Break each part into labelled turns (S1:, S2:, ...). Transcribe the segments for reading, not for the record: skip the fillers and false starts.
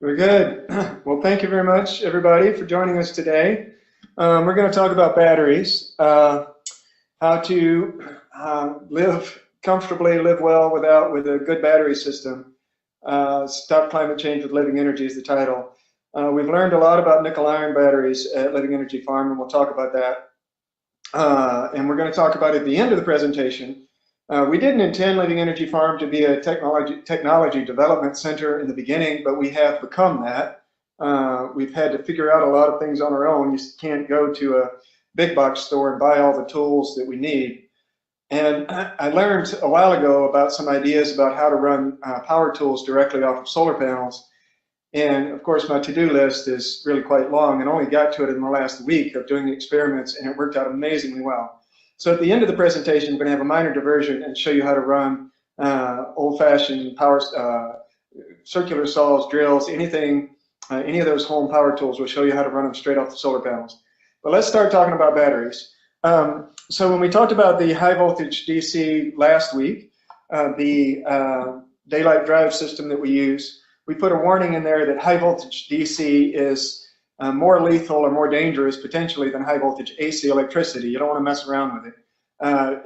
S1: Very good. Well, thank you very much, everybody, for joining us today. We're going to talk about batteries, how to live comfortably, live well with a good battery system. Stop climate change with living energy is the title. We've learned a lot about nickel iron batteries at Living Energy Farm, and we'll talk about that. And we're going to talk about it at the end of the presentation. We didn't intend Living Energy Farm to be a technology development center in the beginning, but we have become that. We've had to figure out a lot of things on our own. You can't go to a big box store and buy all the tools that we need. And I learned a while ago about some ideas about how to run power tools directly off of solar panels. And of course, my to-do list is really quite long, and only got to it in the last week of doing the experiments, and it worked out amazingly well. So at the end of the presentation, we're going to have a minor diversion and show you how to run old-fashioned power, circular saws, drills, anything, any of those home power tools. We'll show you how to run them straight off the solar panels. But let's start talking about batteries. So when we talked about the high voltage DC last week, the daylight drive system that we use, we put a warning in there that high voltage DC is more lethal or more dangerous potentially than high voltage AC electricity. You don't want to mess around with it.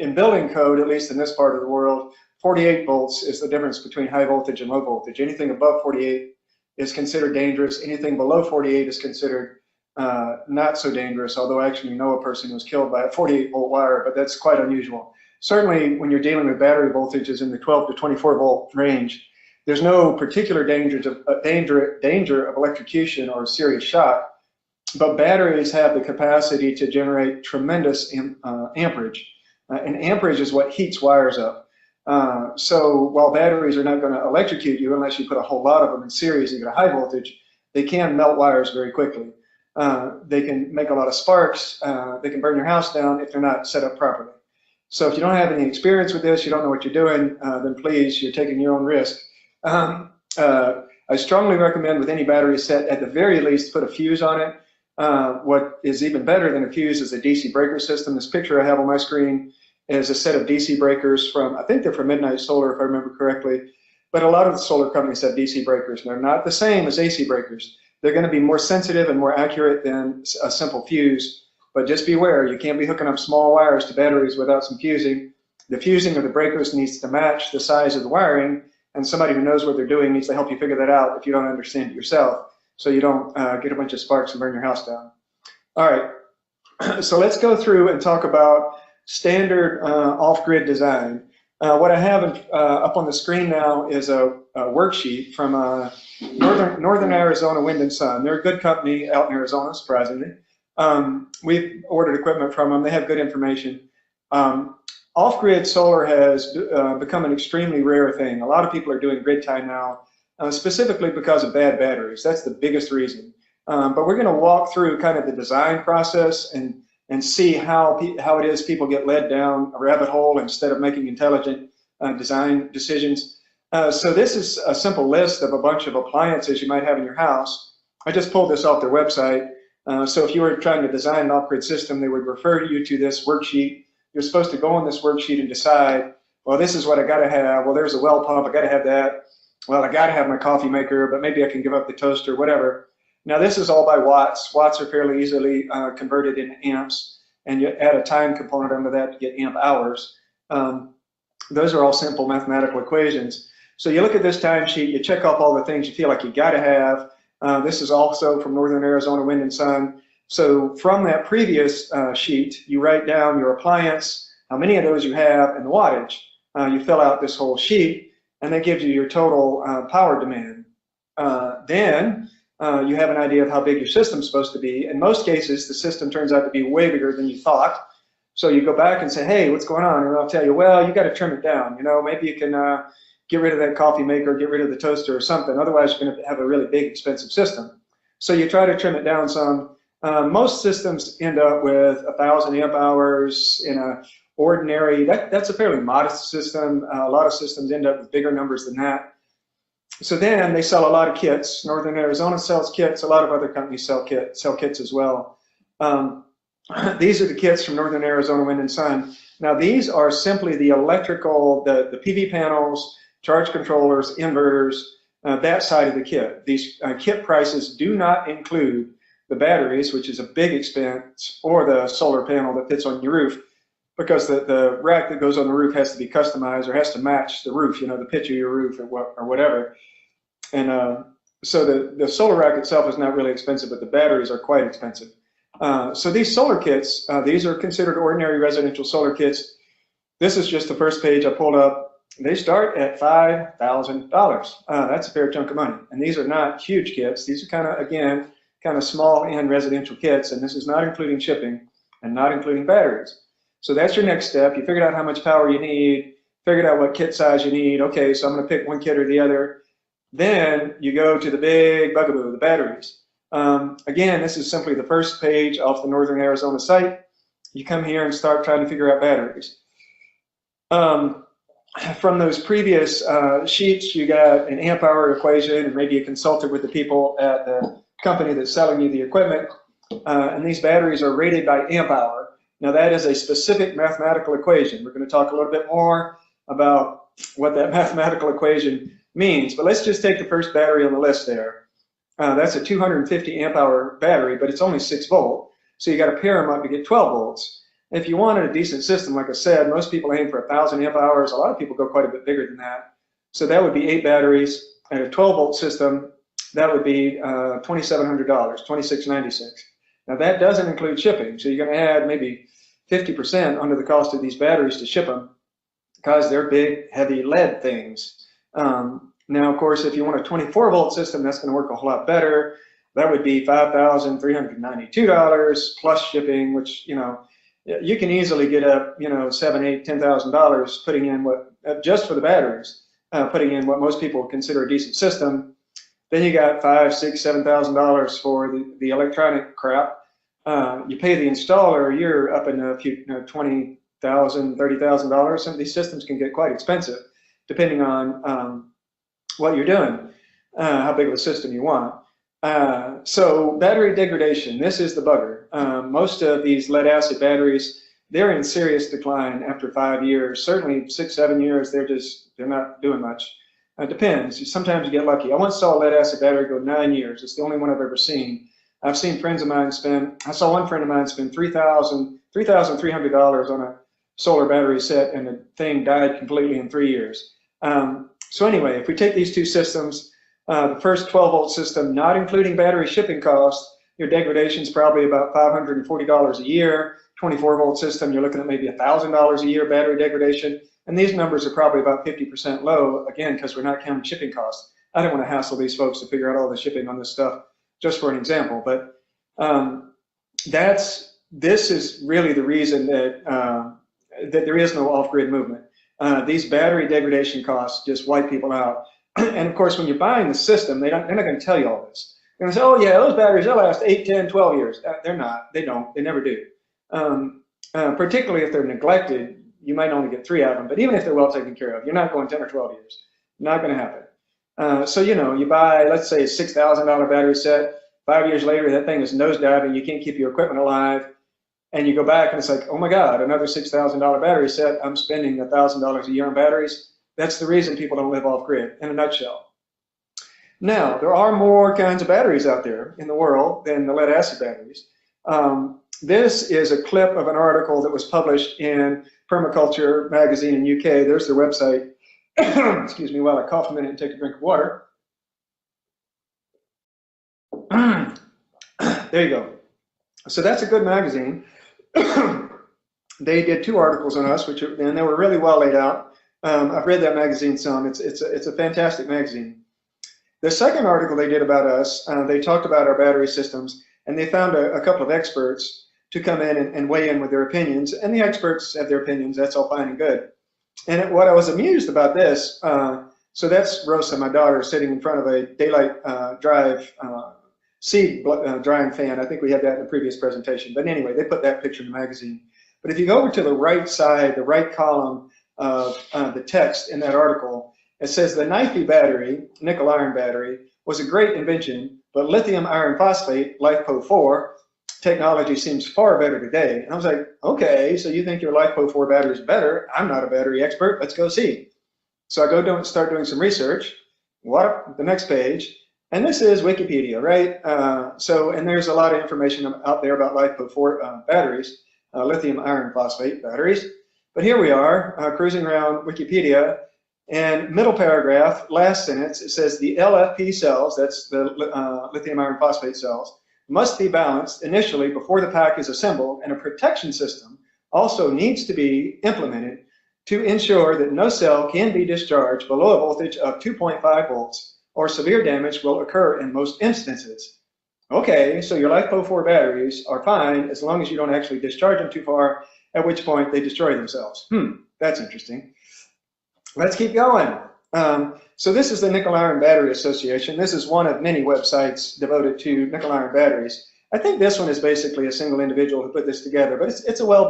S1: In building code, at least in this part of the world, 48 volts is the difference between high voltage and low voltage. Anything above 48 is considered dangerous. Anything below 48 is considered not so dangerous, although I actually know a person who was killed by a 48 volt wire, but that's quite unusual. Certainly when you're dealing with battery voltages in the 12 to 24 volt range, there's no particular danger of electrocution or serious shock, but batteries have the capacity to generate tremendous amperage. And amperage is what heats wires up. So while batteries are not going to electrocute you unless you put a whole lot of them in series and get a high voltage, they can melt wires very quickly. They can make a lot of sparks. They can burn your house down if they're not set up properly. So if you don't have any experience with this, you don't know what you're doing, then please, you're taking your own risk. I strongly recommend with any battery set, at the very least, put a fuse on it. What is even better than a fuse is a DC breaker system. This picture I have on my screen is a set of DC breakers from, I think they're from Midnight Solar, if I remember correctly. But a lot of the solar companies have DC breakers, and they're not the same as AC breakers. They're going to be more sensitive and more accurate than a simple fuse. But just be aware, you can't be hooking up small wires to batteries without some fusing. The fusing of the breakers needs to match the size of the wiring, and somebody who knows what they're doing needs to help you figure that out if you don't understand it yourself, so you don't get a bunch of sparks and burn your house down. All right, so let's go through and talk about standard off-grid design. What I have up on the screen now is a worksheet from Northern Arizona Wind and Sun. They're a good company out in Arizona, surprisingly. We've ordered equipment from them. They have good information. Off-grid solar has become an extremely rare thing. A lot of people are doing grid tie now, specifically because of bad batteries. That's the biggest reason. But we're going to walk through kind of the design process and see how it is people get led down a rabbit hole instead of making intelligent design decisions. So this is a simple list of a bunch of appliances you might have in your house. I just pulled this off their website. So if you were trying to design an off-grid system, they would refer you to this worksheet. You're supposed to go on this worksheet and decide, well, this is what I got to have. Well, there's a well pump. I got to have that. Well, I got to have my coffee maker, but maybe I can give up the toaster, whatever. Now, this is all by watts. Watts are fairly easily converted into amps, and you add a time component under that to get amp hours. Those are all simple mathematical equations. So you look at this timesheet, you check off all the things you feel like you got to have. This is also from Northern Arizona Wind and Sun. So from that previous sheet, you write down your appliance, how many of those you have, and the wattage. You fill out this whole sheet, and that gives you your total power demand. Then you have an idea of how big your system's supposed to be. In most cases, the system turns out to be way bigger than you thought. So you go back and say, hey, what's going on? And they'll tell you, well, you got to trim it down. You know, maybe you can get rid of that coffee maker, get rid of the toaster or something. Otherwise, you're going to have a really big, expensive system. So you try to trim it down some. Most systems end up with 1,000 amp hours in a ordinary, that's a fairly modest system. A lot of systems end up with bigger numbers than that. So then they sell a lot of kits. Northern Arizona sells kits. A lot of other companies sell kits as well. These are the kits from Northern Arizona Wind and Sun. Now these are simply the electrical, the PV panels, charge controllers, inverters, that side of the kit. These kit prices do not include the batteries, which is a big expense, or the solar panel that fits on your roof, because the rack that goes on the roof has to be customized or has to match the roof, the pitch of your roof or whatever. And so the solar rack itself is not really expensive, but the batteries are quite expensive. So these solar kits, these are considered ordinary residential solar kits. This is just the first page I pulled up. They start at $5,000. That's a fair chunk of money. And these are not huge kits. These are again, small end residential kits, and this is not including shipping and not including batteries. So that's your next step. You figured out how much power you need, figured out what kit size you need. Okay, so I'm going to pick one kit or the other. Then you go to the big bugaboo, the batteries. Again, this is simply the first page off the Northern Arizona site. You come here and start trying to figure out batteries. From those previous sheets, you got an amp hour equation, and maybe you consulted with the people at the company that's selling you the equipment. And these batteries are rated by amp hour. Now that is a specific mathematical equation. We're going to talk a little bit more about what that mathematical equation means. But let's just take the first battery on the list there. That's a 250 amp hour battery, but it's only 6 volt. So you got to pair them up to get 12 volts. If you wanted a decent system, like I said, most people aim for 1,000 amp hours. A lot of people go quite a bit bigger than that. So that would be 8 batteries and a 12 volt system. That would be $2,700, $2,696. Now that doesn't include shipping. So you're going to add maybe 50% under the cost of these batteries to ship them, because they're big, heavy lead things. Now, of course, if you want a 24 volt system, that's going to work a whole lot better. That would be $5,392 plus shipping, which, you can easily get up, $7,000, $8,000, $10,000 putting in just for the batteries, putting in what most people consider a decent system. Then you got $5,000, $6,000, $7,000 for the electronic crap. You pay the installer, you're up in a few, $20,000, $30,000. Some of these systems can get quite expensive, depending on what you're doing, how big of a system you want. So battery degradation, this is the bugger. Most of these lead acid batteries, they're in serious decline after 5 years. Certainly 6, 7 years, they're not doing much. It depends. Sometimes you get lucky. I once saw a lead acid battery go 9 years. It's the only one I've ever seen. I've seen friends of mine I saw one friend of mine spend $3,300 on a solar battery set, and the thing died completely in 3 years. So anyway, if we take these two systems, the first 12 volt system, not including battery shipping costs, your degradation is probably about $540 a year. 24 volt system, you're looking at maybe $1,000 a year battery degradation. And these numbers are probably about 50% low, again, because we're not counting shipping costs. I don't want to hassle these folks to figure out all the shipping on this stuff, just for an example. But this is really the reason that there is no off-grid movement. These battery degradation costs just wipe people out. And of course, when you're buying the system, they're not going to tell you all this. They're going to say, oh yeah, those batteries, they'll last 8, 10, 12 years. They're not. They don't. They never do. Particularly if they're neglected, you might only get 3 out of them. But even if they're well taken care of, you're not going 10 or 12 years. Not going to happen. So, you buy, let's say, a $6,000 battery set. 5 years later, that thing is nosediving. You can't keep your equipment alive. And you go back and it's like, oh my God, another $6,000 battery set. I'm spending $1,000 a year on batteries. That's the reason people don't live off grid, in a nutshell. Now, there are more kinds of batteries out there in the world than the lead acid batteries. This is a clip of an article that was published in Permaculture magazine in UK. There's their website. Excuse me while I cough a minute and take a drink of water. There you go. So that's a good magazine. They did 2 articles on us, and they were really well laid out. I've read that magazine some. It's a fantastic magazine. The second article they did about us, they talked about our battery systems, and they found a couple of experts to come in and weigh in with their opinions. And the experts have their opinions. That's all fine and good. And what I was amused about this, so that's Rosa, my daughter, sitting in front of a daylight drive seed drying fan. I think we had that in the previous presentation. But anyway, they put that picture in the magazine. But if you go over to the right side, the right column of the text in that article, it says the NiFi battery, nickel iron battery, was a great invention, but lithium iron phosphate, LiFePO4, technology seems far better today. And I was like, okay, so you think your LiFePO4 battery is better? I'm not a battery expert. Let's go see. So I start doing some research, what the next page, and this is Wikipedia, right? And there's a lot of information out there about LiFePO4 batteries, lithium iron phosphate batteries. But here we are, cruising around Wikipedia, and middle paragraph, last sentence, it says the LFP cells, that's the lithium iron phosphate cells, must be balanced initially before the pack is assembled, and a protection system also needs to be implemented to ensure that no cell can be discharged below a voltage of 2.5 volts, or severe damage will occur in most instances. Okay, so your LiFePO4 batteries are fine as long as you don't actually discharge them too far, at which point they destroy themselves. That's interesting. Let's keep going. So this is the Nickel Iron Battery Association. This is one of many websites devoted to nickel iron batteries. I think this one is basically a single individual who put this together, but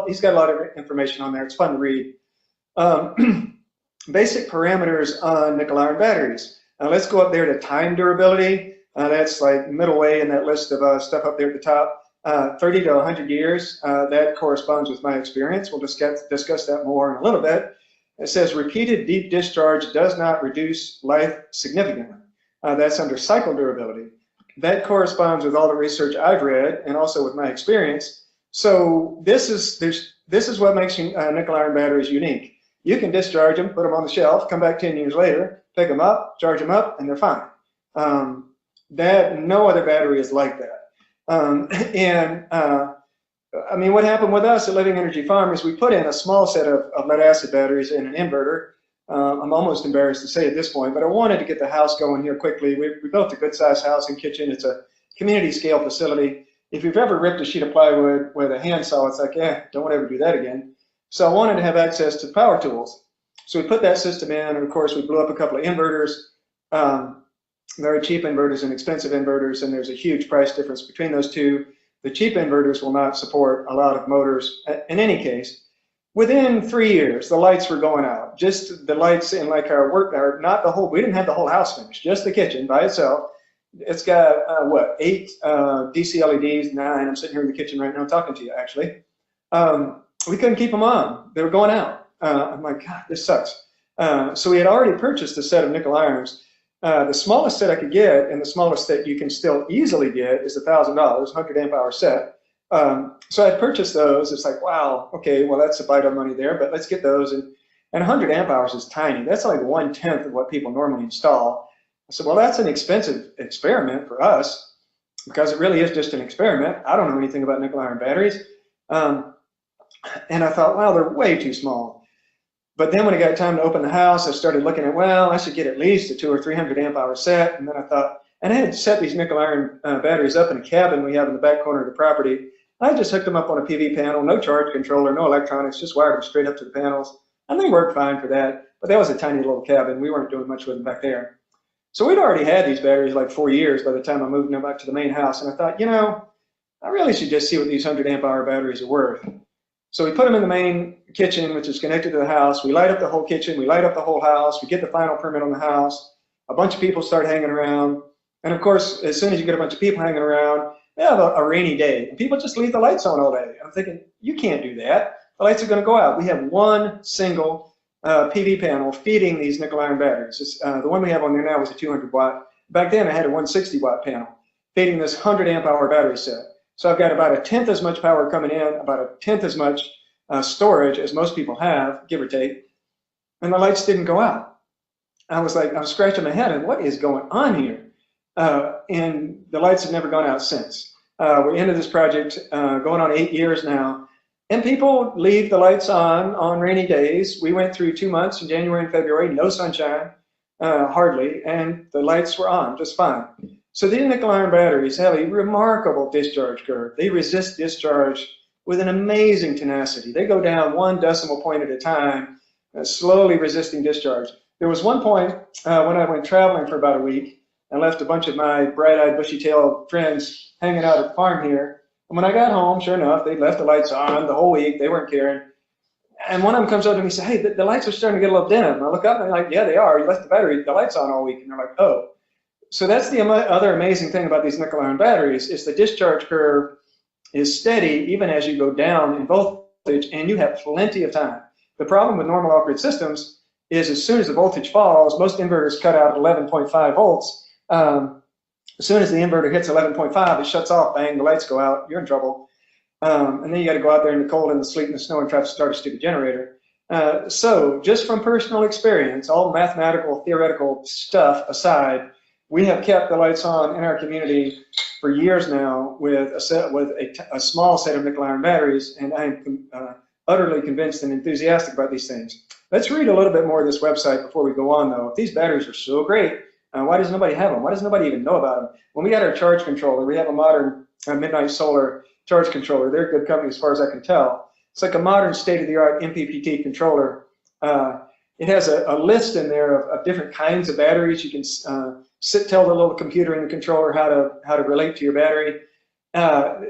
S1: he's got a lot of information on there. It's fun to read. Basic parameters on nickel iron batteries. Let's go up there to time durability. That's like middle way in that list of stuff up there at the top. 30 to 100 years. That corresponds with my experience. We'll discuss that more in a little bit. It says repeated deep discharge does not reduce life significantly. That's under cycle durability. That corresponds with all the research I've read and also with my experience. So this is what makes nickel iron batteries unique. You can discharge them, put them on the shelf, come back 10 years later, pick them up, charge them up, and they're fine. No other battery is like that. I mean, what happened with us at Living Energy Farm is we put in a small set of lead acid batteries in an inverter. I'm almost embarrassed to say at this point, but I wanted to get the house going here quickly. We built a good-sized house and kitchen. It's a community-scale facility. If you've ever ripped a sheet of plywood with a handsaw, it's like, don't ever do that again. So I wanted to have access to power tools. So we put that system in, and of course, we blew up a couple of inverters, very cheap inverters and expensive inverters, and there's a huge price difference between those two. The cheap inverters will not support a lot of motors. In any case, within 3 years, the lights were going out. Just the lights in like our work, or not the whole, we didn't have the whole house finished, just the kitchen by itself. It's got, 8 DC LEDs, 9. I'm sitting here in the kitchen right now talking to you, actually. We couldn't keep them on. They were going out. I'm like, God, this sucks. So we had already purchased a set of nickel irons. The smallest set I could get, and the smallest that you can still easily get, is $1,000, 100 amp hour set. So I purchased those. It's like, wow, okay, well, that's a bite of money there, but let's get those. And 100 amp hours is tiny. That's like 1/10 of what people normally install. I said, well, that's an expensive experiment for us, because it really is just an experiment. I don't know anything about nickel iron batteries. And I thought, wow, they're way too small. But then when it got time to open the house, I started looking at, well, I should get at least a 200 or 300 amp hour set. And then I thought, and I had set these nickel iron batteries up in a cabin we have in the back corner of the property. I just hooked them up on a PV panel, no charge controller, no electronics, just wired them straight up to the panels. And they worked fine for that. But that was a tiny little cabin. We weren't doing much with them back there. So we'd already had these batteries like 4 years by the time I moved them back to the main house. And I thought, I really should just see what these 100 amp hour batteries are worth. So we put them in the main kitchen, which is connected to the house. We light up the whole kitchen. We light up the whole house. We get the final permit on the house. A bunch of people start hanging around. And of course, as soon as you get a bunch of people hanging around, they have a rainy day. And people just leave the lights on all day. I'm thinking, you can't do that. The lights are going to go out. We have one single PV panel feeding these nickel iron batteries. The one we have on there now is a 200 watt. Back then, I had a 160 watt panel feeding this 100 amp hour battery set. So I've got about 1/10 as much power coming in, about 1/10 as much storage as most people have, give or take, and the lights didn't go out. I was scratching my head, and what is going on here? And the lights have never gone out since. We're into this project going on 8 years now, and people leave the lights on rainy days. We went through 2 months in January and February, no sunshine, hardly, and the lights were on just fine. So these nickel iron batteries have a remarkable discharge curve. They resist discharge with an amazing tenacity. They go down 1 decimal point at a time, slowly resisting discharge. There was one point when I went traveling for about a week and left a bunch of my bright-eyed, bushy-tailed friends hanging out at the farm here. And when I got home, sure enough, they left the lights on the whole week. They weren't caring. And one of them comes up to me and says, hey, the lights are starting to get a little dim. I look up and I'm like, yeah, they are. You left the lights on all week. And they're like, oh. So that's the other amazing thing about these nickel iron batteries is the discharge curve is steady even as you go down in voltage, and you have plenty of time. The problem with normal off-grid systems is as soon as the voltage falls, most inverters cut out at 11.5 volts. As soon as the inverter hits 11.5, it shuts off, bang, the lights go out, you're in trouble. And then you got to go out there in the cold and the sleet and the snow and try to start a stupid generator. So just from personal experience, all mathematical, theoretical stuff aside, we have kept the lights on in our community for years now with a small set of nickel iron batteries, and I'm utterly convinced and enthusiastic about these things. Let's read a little bit more of this website before we go on, though. If these batteries are so great, why does nobody have them? Why does nobody even know about them? When we got our charge controller, we have a modern Midnight Solar charge controller. They're a good company as far as I can tell. It's like a modern state-of-the-art MPPT controller. It has a list in there of different kinds of batteries. You can tell the little computer in the controller how to relate to your battery.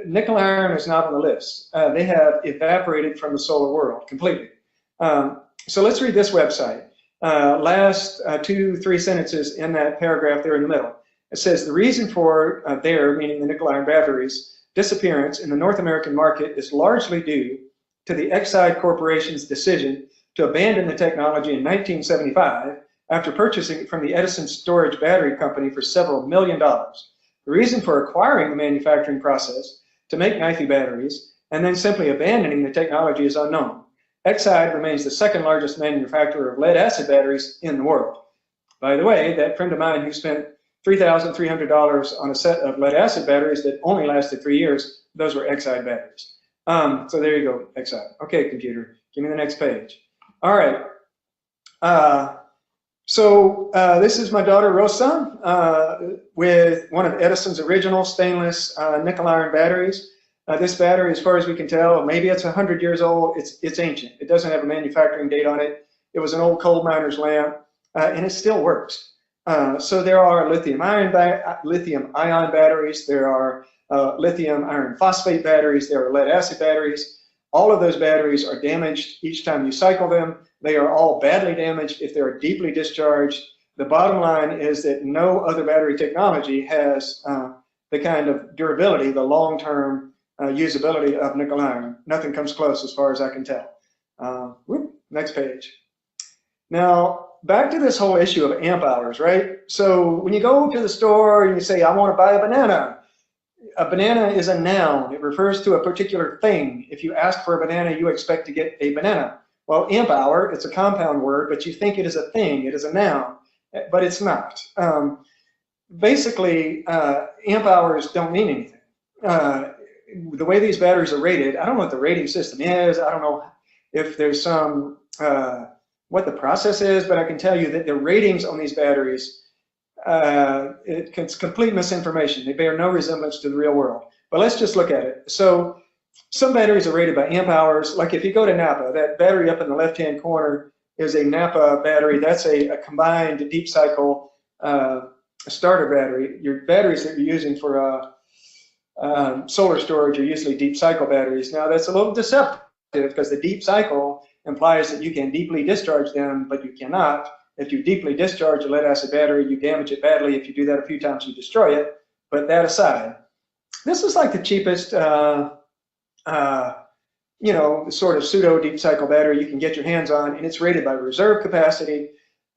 S1: Nickel iron is not on the list. They have evaporated from the solar world completely. So let's read this website. Last 2-3 sentences in that paragraph there in the middle. It says the reason for meaning the nickel iron batteries, disappearance in the North American market is largely due to the Exide Corporation's decision to abandon the technology in 1975 after purchasing it from the Edison Storage Battery Company for several $1 million. The reason for acquiring the manufacturing process to make NiFi batteries and then simply abandoning the technology is unknown. Exide remains the second largest manufacturer of lead-acid batteries in the world. By the way, that friend of mine who spent $3,300 on a set of lead-acid batteries that only lasted 3 years, those were Exide batteries. So there you go, Exide. Okay, computer, give me the next page. All right. This is my daughter Rosa with one of Edison's original stainless nickel iron batteries. This battery, as far as we can tell, maybe it's 100 years old. It's ancient. It doesn't have a manufacturing date on it. It was an old coal miner's lamp, and it still works. So there are lithium ion batteries. There are lithium iron phosphate batteries. There are lead acid batteries. All of those batteries are damaged each time you cycle them. They are all badly damaged if they're deeply discharged. The bottom line is that no other battery technology has the kind of durability, the long-term usability of nickel iron. Nothing comes close as far as I can tell. Next page. Now, back to this whole issue of amp hours, right? So when you go to the store and you say, I want to buy a banana is a noun. It refers to a particular thing. If you ask for a banana, you expect to get a banana. Well, amp hour, it's a compound word, but you think it is a thing. It is a noun, but it's not. Basically, amp hours don't mean anything. The way these batteries are rated, I don't know what the rating system is. I don't know if there's some, what the process is, but I can tell you that the ratings on these batteries, it's complete misinformation. They bear no resemblance to the real world. But let's just look at it. So some batteries are rated by amp hours. Like if you go to Napa, that battery up in the left-hand corner is a Napa battery. That's a combined deep cycle starter battery. Your batteries that you're using for solar storage are usually deep cycle batteries. Now that's a little deceptive because the deep cycle implies that you can deeply discharge them, but you cannot. If you deeply discharge a lead acid battery, you damage it badly. If you do that a few times, you destroy it. But that aside, this is like the cheapest, sort of pseudo deep cycle battery you can get your hands on, and it's rated by reserve capacity,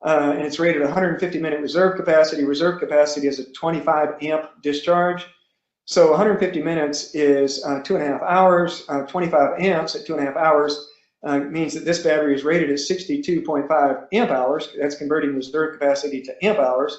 S1: and it's rated 150-minute reserve capacity. Reserve capacity is a 25 amp discharge. So 150 minutes is 2.5 hours. 25 amps at 2.5 hours means that this battery is rated at 62.5 amp hours. That's converting reserve capacity to amp hours.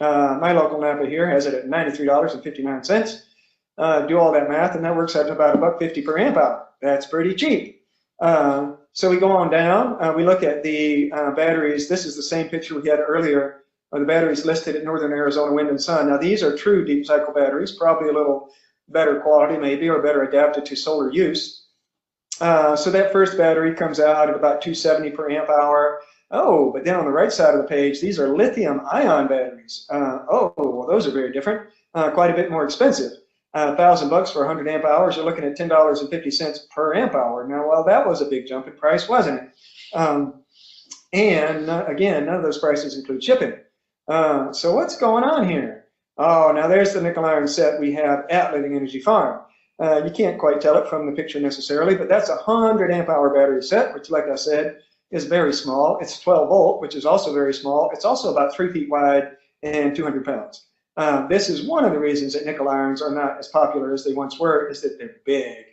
S1: My local Napa here has it at $93.59. Do all that math, and that works out to about $1.50 per amp hour. That's pretty cheap. So we go on down. We look at the batteries. This is the same picture we had earlier of the batteries listed at Northern Arizona Wind and Sun. Now these are true deep cycle batteries, probably a little better quality maybe, or better adapted to solar use. So that first battery comes out at about 270 per amp hour. Oh, but then on the right side of the page, these are lithium ion batteries. Well, those are very different, quite a bit more expensive. $1,000 for 100 amp hours, you're looking at $10.50 per amp hour. Now, well, that was a big jump in price, wasn't it? Again, none of those prices include shipping. So what's going on here? Oh, now there's the nickel iron set we have at Living Energy Farm. You can't quite tell it from the picture necessarily, but that's a 100 amp hour battery set, which, like I said, is very small. It's 12 volt, which is also very small. It's also about 3 feet wide and 200 pounds. This is one of the reasons that nickel irons are not as popular as they once were, is that they're big.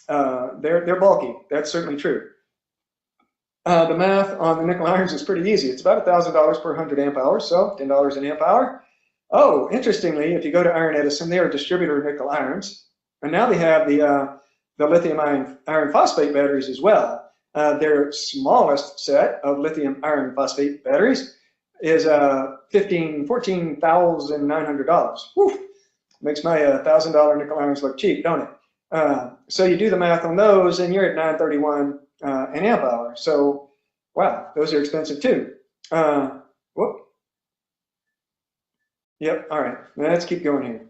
S1: They're bulky. That's certainly true. The math on the nickel irons is pretty easy. It's about $1,000 per 100 amp hours, so $10 an amp hour. Oh, interestingly, if you go to Iron Edison, they are a distributor of nickel irons, and now they have the lithium iron phosphate batteries as well. Their smallest set of lithium iron phosphate batteries is $14,900. Whew. Makes my $1,000 nickel irons look cheap, don't it? So you do the math on those, and you're at $931 an amp hour. So, wow, those are expensive too. Whoop. Yep, all right, let's keep going here.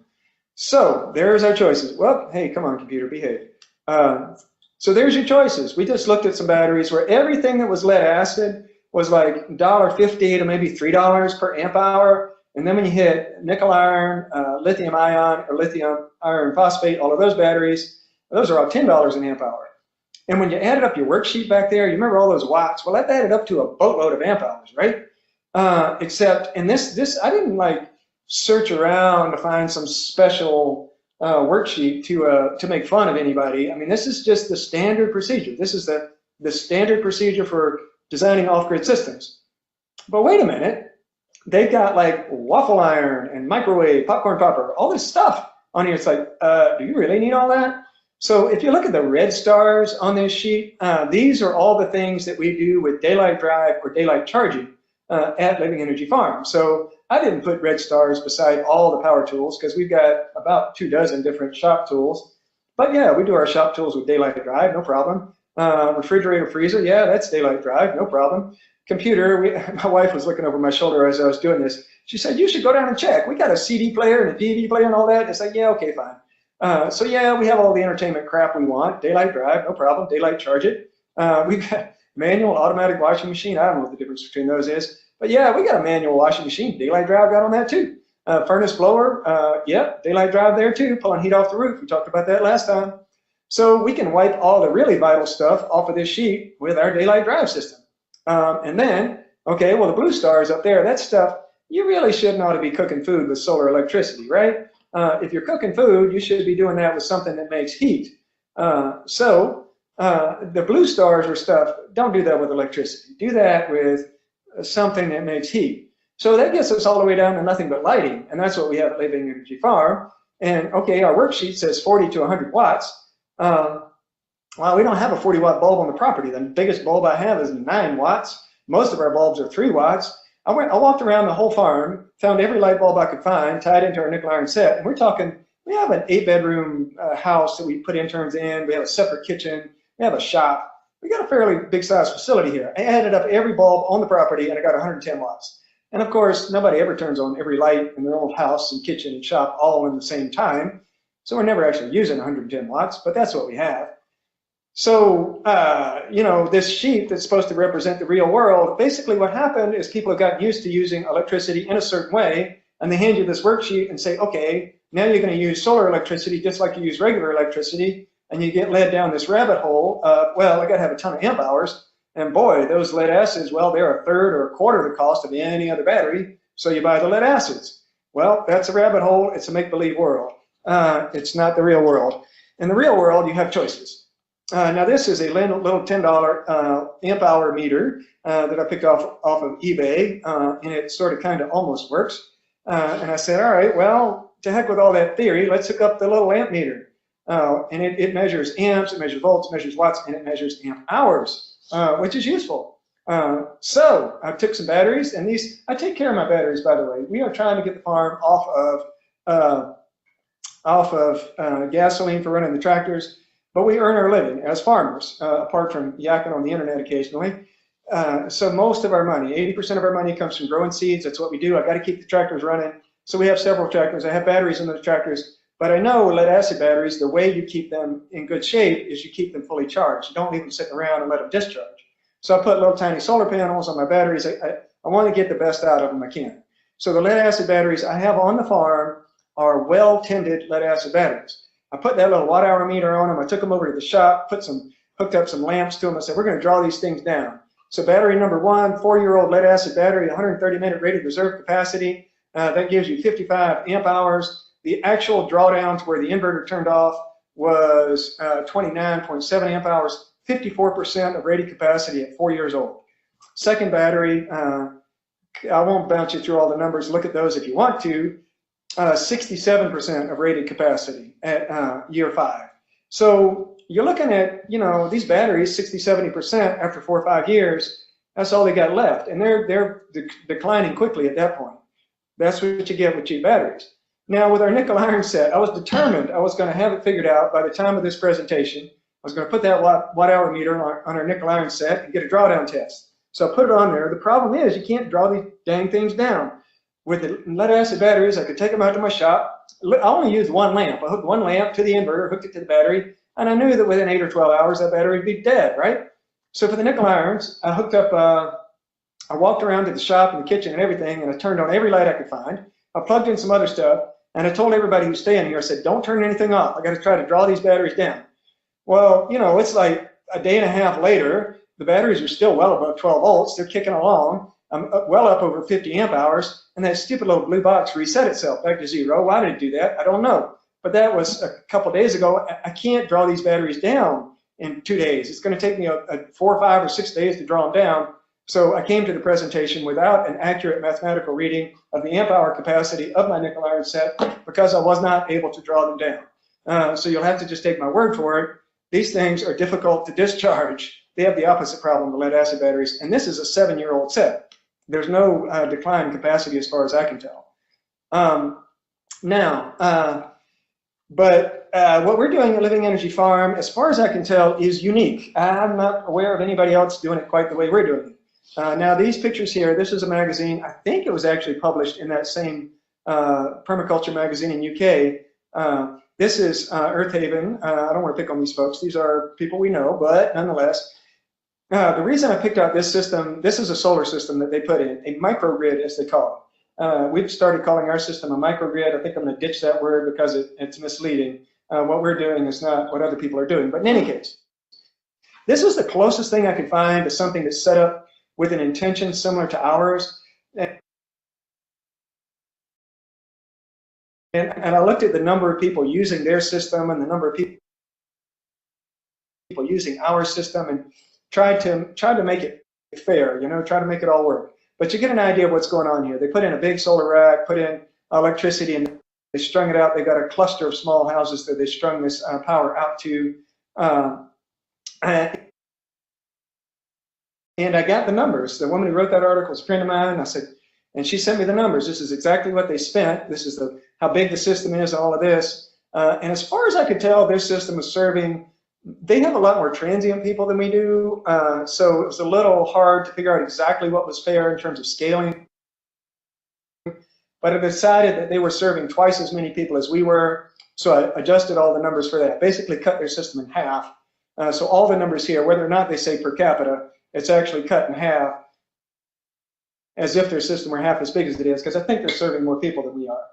S1: So there's our choices. Well, hey, come on, computer, behave. So there's your choices. We just looked at some batteries where everything that was lead acid was like $1.50 to maybe $3 per amp hour. And then when you hit nickel iron, lithium ion, or lithium iron phosphate, all of those batteries, those are all $10 an amp hour. And when you added up your worksheet back there, you remember all those watts? Well, that added up to a boatload of amp hours, right? Except in this, I didn't like search around to find some special worksheet to make fun of anybody. I mean, this is just the standard procedure. This is the standard procedure for designing off-grid systems. But wait a minute, they've got like waffle iron and microwave, popcorn popper, all this stuff on here. It's like, do you really need all that? So if you look at the red stars on this sheet, these are all the things that we do with daylight drive or daylight charging at Living Energy Farm. So I didn't put red stars beside all the power tools because we've got about 24 different shop tools. But yeah, we do our shop tools with daylight drive, no problem. Refrigerator, freezer, yeah, that's daylight drive, no problem. Computer, my wife was looking over my shoulder as I was doing this. She said, you should go down and check. We got a CD player and a DVD player and all that. It's like, yeah, okay, fine. So yeah, we have all the entertainment crap we want. Daylight drive, no problem. Daylight charge it. We've got manual, automatic washing machine. I don't know what the difference between those is. But yeah, we got a manual washing machine. Daylight drive got on that too. Furnace blower, yep, daylight drive there too. Pulling heat off the roof. We talked about that last time. So we can wipe all the really vital stuff off of this sheet with our daylight drive system. And then, okay, well, the blue stars up there, that stuff, you really shouldn't ought to be cooking food with solar electricity, right? If you're cooking food, you should be doing that with something that makes heat. So the blue stars or stuff, don't do that with electricity. Do that with something that makes heat. So that gets us all the way down to nothing but lighting, and that's what we have at Living Energy Farm. And okay, our worksheet says 40 to 100 watts. Well, we don't have a 40-watt bulb on the property. The biggest bulb I have is 9 watts. Most of our bulbs are 3 watts. I walked around the whole farm, found every light bulb I could find, tied into our nickel iron set, and we're talking, we have an 8-bedroom house that we put interns in. We have a separate kitchen. We have a shop. We got a fairly big-sized facility here. I added up every bulb on the property, and I got 110 watts. And of course, nobody ever turns on every light in their old house and kitchen and shop all in the same time. So we're never actually using 110 watts, but that's what we have. So, you know, this sheet that's supposed to represent the real world, basically what happened is people have gotten used to using electricity in a certain way, and they hand you this worksheet and say, okay, now you're going to use solar electricity just like you use regular electricity, and you get led down this rabbit hole of, well, I got to have a ton of amp hours, and boy, those lead acids, well, they're a third or a quarter the cost of any other battery, so you buy the lead acids. Well, that's a rabbit hole. It's a make-believe world. It's not the real world. In the real world, you have choices. Now this is a little $10 amp hour meter that I picked off of eBay, and it sort of kind of almost works. And I said, all right, well, to heck with all that theory, let's hook up the little amp meter. And it measures amps, it measures volts, it measures watts, and it measures amp hours, which is useful. So I took some batteries, and these, I take care of my batteries, by the way. We are trying to get the farm off of gasoline for running the tractors. But we earn our living as farmers, apart from yakking on the internet occasionally. So most of our money, 80% of our money comes from growing seeds. That's what we do. I got to keep the tractors running. So we have several tractors. I have batteries in those tractors. But I know lead acid batteries, the way you keep them in good shape is you keep them fully charged. You don't leave them sitting around and let them discharge. So I put little tiny solar panels on my batteries. I want to get the best out of them I can. So the lead acid batteries I have on the farm are well-tended lead acid batteries. I put that little watt-hour meter on them. I took them over to the shop, put some hooked up some lamps to them. I said, we're going to draw these things down. So battery number 1, 4-year-old lead acid battery, 130-minute rated reserve capacity. That gives you 55 amp hours. The actual drawdowns where the inverter turned off was 29.7 amp hours, 54% of rated capacity at 4 years old. Second battery, I won't bounce you through all the numbers. Look at those if you want to. 67% of rated capacity at year 5. So you're looking at, you know, these batteries, 60–70% after 4 or 5 years. That's all they got left, and they're declining quickly at that point. That's what you get with cheap batteries. Now with our nickel iron set, I was determined I was going to have it figured out by the time of this presentation. I was going to put that watt-hour meter on our nickel iron set and get a drawdown test. So I put it on there. The problem is you can't draw these dang things down. With the lead acid batteries, I could take them out to my shop. I only used one lamp. I hooked one lamp to the inverter, hooked it to the battery, and I knew that within 8 or 12 hours that battery would be dead, right? So for the nickel irons, I hooked up, I walked around to the shop and the kitchen and everything, and I turned on every light I could find. I plugged in some other stuff, and I told everybody who's staying here, I said, don't turn anything off. I got to try to draw these batteries down. Well, you know, it's like a day and a half later, the batteries are still well above 12 volts. They're kicking along. I'm well up over 50 amp hours, and that stupid little blue box reset itself back to 0. Why did it do that? I don't know. But that was a couple days ago. I can't draw these batteries down in 2 days. It's going to take me 4 or 5 or 6 days to draw them down. So I came to the presentation without an accurate mathematical reading of the amp hour capacity of my nickel iron set because I was not able to draw them down. So you'll have to just take my word for it. These things are difficult to discharge. They have the opposite problem, the lead acid batteries, and this is a 7-year-old set. There's no decline in capacity as far as I can tell. What we're doing at Living Energy Farm, as far as I can tell, is unique. I'm not aware of anybody else doing it quite the way we're doing it. Now these pictures here, this is a magazine, I think it was actually published in that same permaculture magazine in UK. This is Earth Haven. I don't want to pick on these folks. These are people we know, but nonetheless. The reason I picked out this system, this is a solar system that they put in, a microgrid as they call it. We've started calling our system a microgrid. I think I'm going to ditch that word because it's misleading. What we're doing is not what other people are doing. But in any case, this is the closest thing I could find to something that's set up with an intention similar to ours. And I looked at the number of people using their system and the number of people using our system and tried to make it fair, you know, try to make it all work. But you get an idea of what's going on here. They put in a big solar rack, put in electricity, and they strung it out. They've got a cluster of small houses that they strung this power out to. And I got the numbers. The woman who wrote that article is a friend of mine. I said, and she sent me the numbers. This is exactly what they spent. This is how big the system is, all of this. And as far as I could tell, their system was serving. They have a lot more transient people than we do, so it was a little hard to figure out exactly what was fair in terms of scaling. But I decided that they were serving twice as many people as we were, so I adjusted all the numbers for that. Basically cut their system in half. So all the numbers here, whether or not they say per capita, it's actually cut in half, as if their system were half as big as it is, because I think they're serving more people than we are.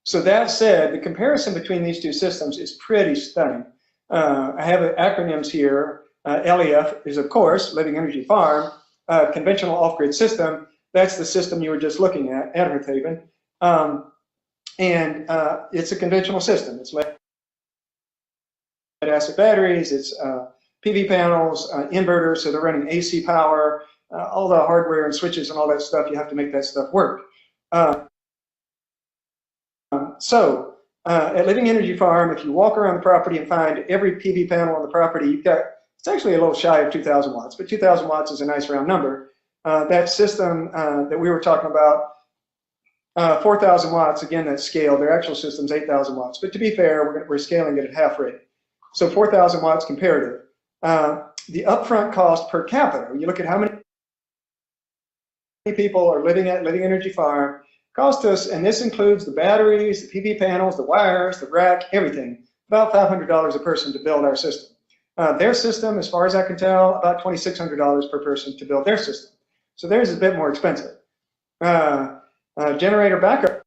S1: So that said, the comparison between these two systems is pretty stunning. I have acronyms here. LEF is, of course, Living Energy Farm. Conventional off-grid system, that's the system you were just looking at Earth Haven. It's a conventional system. It's lead acid batteries, it's PV panels, inverters, so they're running AC power, all the hardware and switches and all that stuff. You have to make that stuff work. At Living Energy Farm, if you walk around the property and find every PV panel on the property, you've got, it's actually a little shy of 2,000 watts, but 2,000 watts is a nice round number. That system that we were talking about, 4,000 watts, again, that scale, their actual system's 8,000 watts. But to be fair, we're scaling it at half rate. So 4,000 watts comparative. The upfront cost per capita, when you look at how many people are living at Living Energy Farm, cost us, and this includes the batteries, the PV panels, the wires, the rack, everything, about $500 a person to build our system. Their system, as far as I can tell, about $2,600 per person to build their system. So theirs is a bit more expensive. Generator backup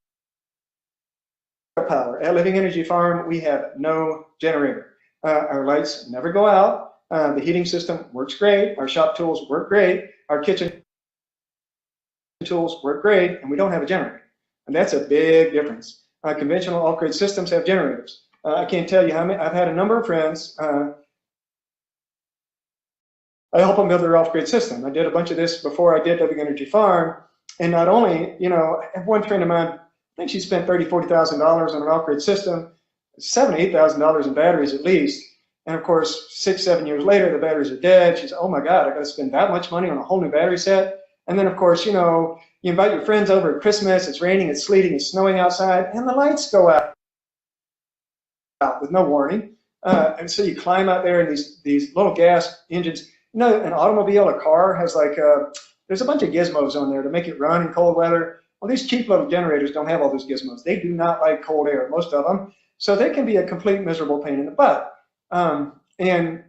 S1: power. At Living Energy Farm, we have no generator. Our lights never go out. The heating system works great. Our shop tools work great. Our kitchen tools work great, and we don't have a generator. And that's a big difference. Conventional off-grid systems have generators. I can't tell you how many. I've had a number of friends. I help them build their off-grid system. I did a bunch of this before I did Living Energy Farm. And not only, you know, I have one friend of mine, I think she spent $30,000, $40,000 on an off-grid system, $7,000, $8,000 in batteries at least. And of course, 6, 7 years later, the batteries are dead. She's, oh my God, I got to spend that much money on a whole new battery set. And then of course, you know, you invite your friends over at Christmas, it's raining, it's sleeting, it's snowing outside, and the lights go out with no warning. And so you climb out there in these little gas engines. You know, an automobile, a car has like, there's a bunch of gizmos on there to make it run in cold weather. Well, these cheap little generators don't have all those gizmos. They do not like cold air, most of them. So they can be a complete miserable pain in the butt. And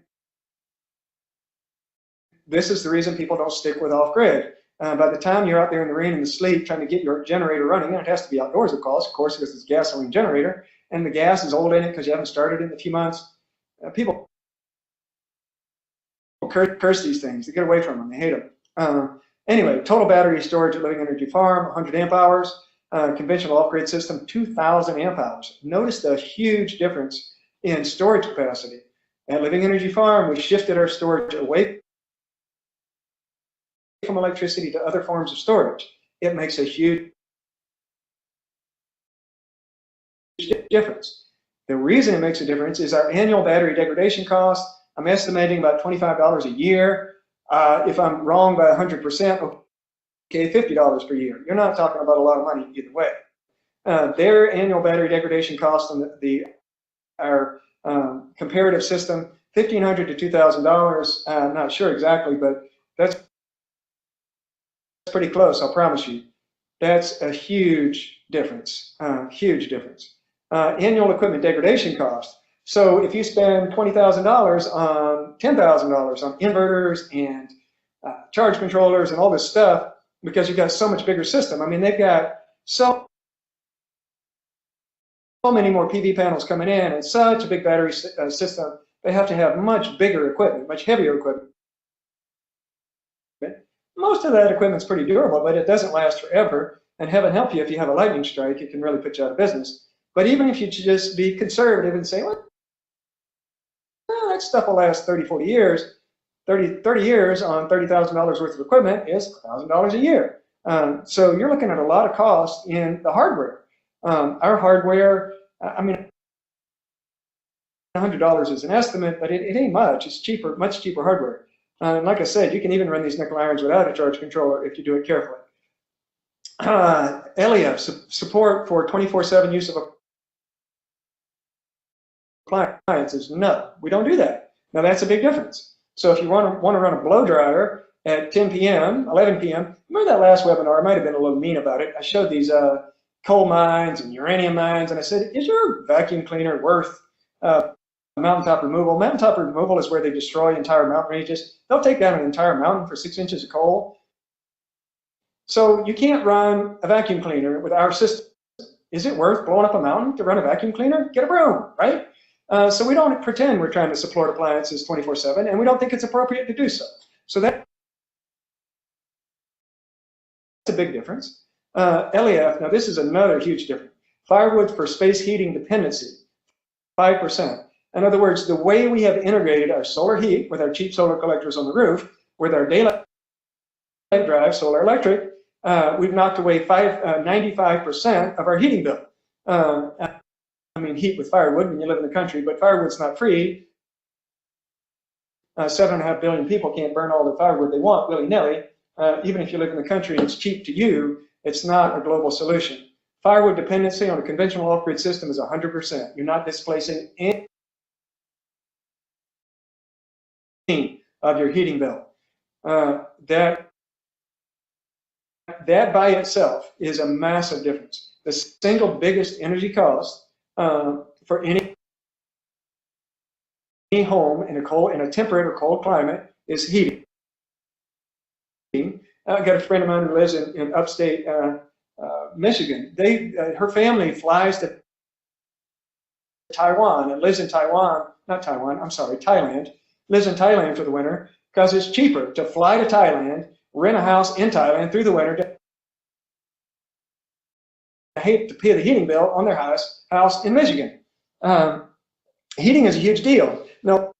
S1: this is the reason people don't stick with off-grid. By the time you're out there in the rain and the sleet trying to get your generator running, and it has to be outdoors, of course, because it's a gasoline generator, and the gas is old in it because you haven't started it in a few months. People curse these things. They get away from them. They hate them. Anyway, total battery storage at Living Energy Farm, 100 amp hours. Conventional off-grid system, 2,000 amp hours. Notice the huge difference in storage capacity. At Living Energy Farm, we shifted our storage away from electricity to other forms of storage. It makes a huge difference. The reason it makes a difference is our annual battery degradation cost. I'm estimating about $25 a year. If I'm wrong by 100%, okay, $50 per year. You're not talking about a lot of money either way. Their annual battery degradation cost on our comparative system, $1,500 to $2,000. I'm not sure exactly, but that's pretty close, I'll promise you. That's a huge difference, huge difference. Annual equipment degradation cost. So if you spend $20,000 on $10,000 on inverters and charge controllers and all this stuff, because you've got so much bigger system. I mean, they've got so many more PV panels coming in and such a big battery system, they have to have much bigger equipment, much heavier equipment. Most of that equipment's pretty durable, but it doesn't last forever. And heaven help you, if you have a lightning strike, it can really put you out of business. But even if you just be conservative and say, well, that stuff will last 30, 40 years, 30 years on $30,000 worth of equipment is $1,000 a year. So you're looking at a lot of cost in the hardware. Our hardware, I mean, $100 is an estimate, but it ain't much. It's cheaper, much cheaper hardware. And like I said, you can even run these nickel irons without a charge controller if you do it carefully. LEF, support for 24/7 use of appliances. No, we don't do that. Now that's a big difference. So if you want to run a blow dryer at 10 p.m., 11 p.m., remember that last webinar, I might have been a little mean about it. I showed these coal mines and uranium mines, and I said, is your vacuum cleaner worth mountaintop removal? Mountaintop removal is where they destroy entire mountain ranges. They'll take down an entire mountain for 6 inches of coal. So you can't run a vacuum cleaner with our system. Is it worth blowing up a mountain to run a vacuum cleaner? Get a broom, right? So we don't pretend we're trying to support appliances 24/7, and we don't think it's appropriate to do so. So that's a big difference. LEF, now this is another huge difference. Firewood for space heating dependency, 5%. In other words, the way we have integrated our solar heat with our cheap solar collectors on the roof, with our daylight drive, solar electric, we've knocked away 95% of our heating bill. I mean, heat with firewood when you live in the country, but firewood's not free. 7.5 billion people can't burn all the firewood they want willy-nilly. Even if you live in the country and it's cheap to you, it's not a global solution. Firewood dependency on a conventional off-grid system is 100%. You're not displacing any of your heating bill. That by itself is a massive difference. The single biggest energy cost for any home in a temperate or cold climate is heating. I've got a friend of mine who lives in upstate Michigan. Her family flies to Taiwan and lives in Thailand, lives in Thailand for the winter because it's cheaper to fly to Thailand, rent a house in Thailand through the winter, to hate to pay the heating bill on their house in Michigan. Heating is a huge deal. Now,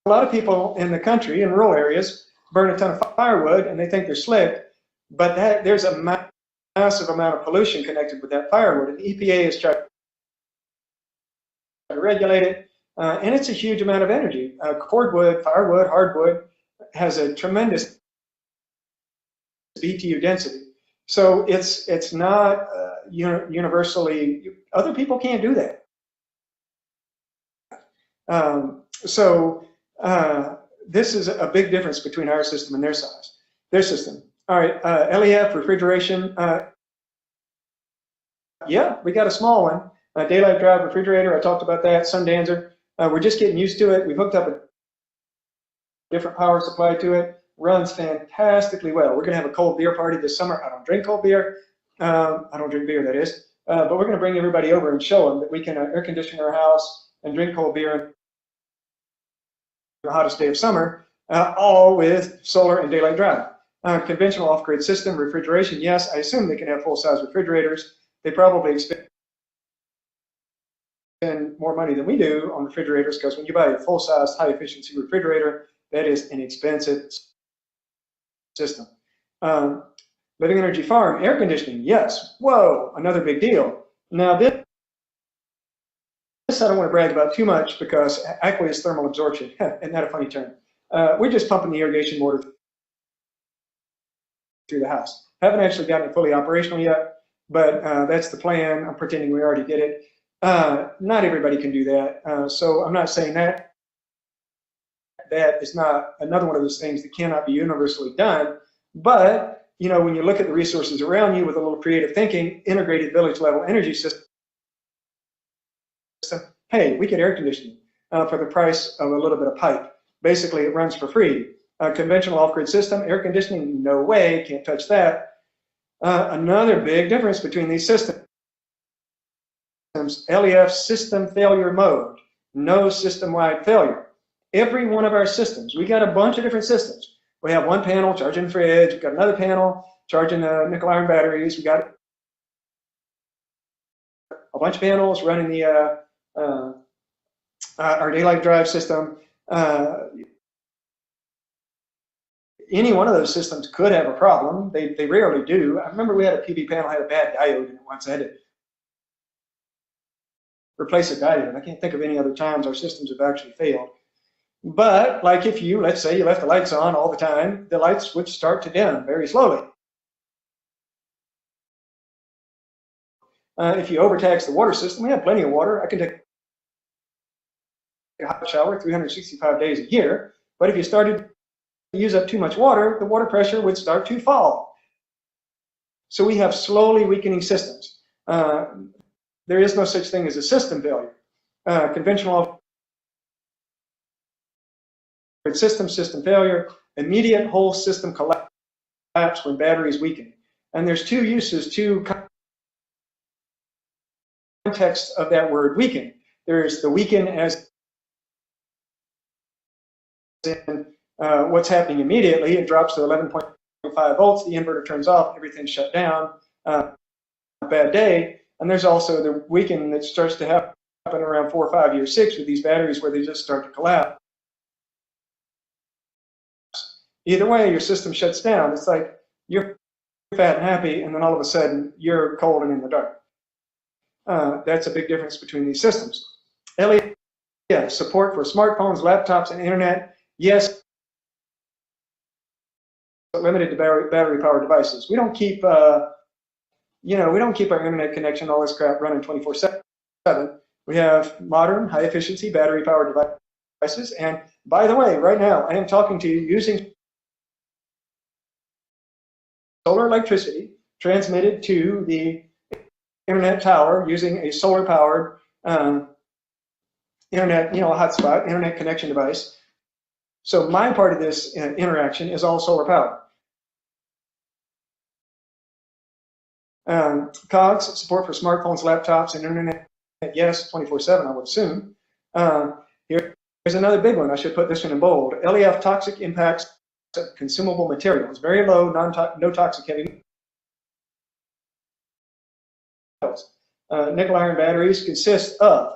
S1: a lot of people in the country, in rural areas, burn a ton of firewood and they think they're slick, but there's a massive amount of pollution connected with that firewood, and the EPA is trying to regulate it, and it's a huge amount of energy. Cordwood, firewood, hardwood has a tremendous BTU density, so it's not universally. Other people can't do that. This is a big difference between our system and their system. All right, LEF refrigeration. Yeah, we got a small one, daylight drive refrigerator. I talked about that. Sundancer. We're just getting used to it. We've hooked up a different power supply to it. Runs fantastically well. We're going to have a cold beer party this summer. I don't drink cold beer. I don't drink beer, that is. But we're going to bring everybody over and show them that we can air condition our house and drink cold beer the hottest day of summer, all with solar and daylight drive. Conventional off-grid system, refrigeration, yes, I assume they can have full-size refrigerators. They probably spend more money than we do on refrigerators, because when you buy a full-size, high-efficiency refrigerator, that is an expensive system. Living Energy Farm, air conditioning, yes. Whoa, another big deal. Now this I don't want to brag about too much, because aqueous thermal absorption, isn't that a funny term? We're just pumping the irrigation water through the house. Haven't actually gotten it fully operational yet, but that's the plan. I'm pretending we already did it. Not everybody can do that, so I'm not saying that. That is not another one of those things that cannot be universally done, but when you look at the resources around you with a little creative thinking, integrated village level energy system, hey, we get air conditioning for the price of a little bit of pipe. Basically, it runs for free. Conventional off-grid system, air conditioning, no way, can't touch that. Another big difference between these systems, LEF system failure mode, no system-wide failure. Every one of our systems, we got a bunch of different systems. We have one panel charging the fridge, we've got another panel charging the nickel iron batteries, we got a bunch of panels running the our daylight drive system. Any one of those systems could have a problem. They rarely do. I remember we had a PV panel had a bad diode in it once. I had to replace a diode. I can't think of any other times our systems have actually failed. But like if let's say you left the lights on all the time, the lights would start to dim very slowly. If you overtax the water system, we have plenty of water. I can take a hot shower 365 days a year. But if you started to use up too much water, the water pressure would start to fall. So we have slowly weakening systems. There is no such thing as a system failure. Conventional system failure, immediate whole system collapse when batteries weaken. And there's two uses, two contexts of that word weaken. There's the weaken as in what's happening immediately. It drops to 11.5 volts, the inverter turns off, everything's shut down, a bad day. And there's also the weaken that starts to happen around 4, 5 years, 6 with these batteries where they just start to collapse. Either way, your system shuts down. It's like you're fat and happy, and then all of a sudden you're cold and in the dark. That's a big difference between these systems. LEF, support for smartphones, laptops, and internet. Yes, but limited to battery-powered devices. We don't keep, we don't keep our internet connection, all this crap running 24/7. We have modern, high-efficiency battery-powered devices. And by the way, right now I am talking to you using solar electricity transmitted to the internet tower using a solar-powered internet, hotspot, internet connection device. So my part of this interaction is all solar-powered. COGS, support for smartphones, laptops, and internet, yes, 24/7, I would assume. Here Here's another big one. I should put this one in bold. LEF toxic impacts of consumable materials. Very low, no toxic heavy metals. Nickel iron batteries consist of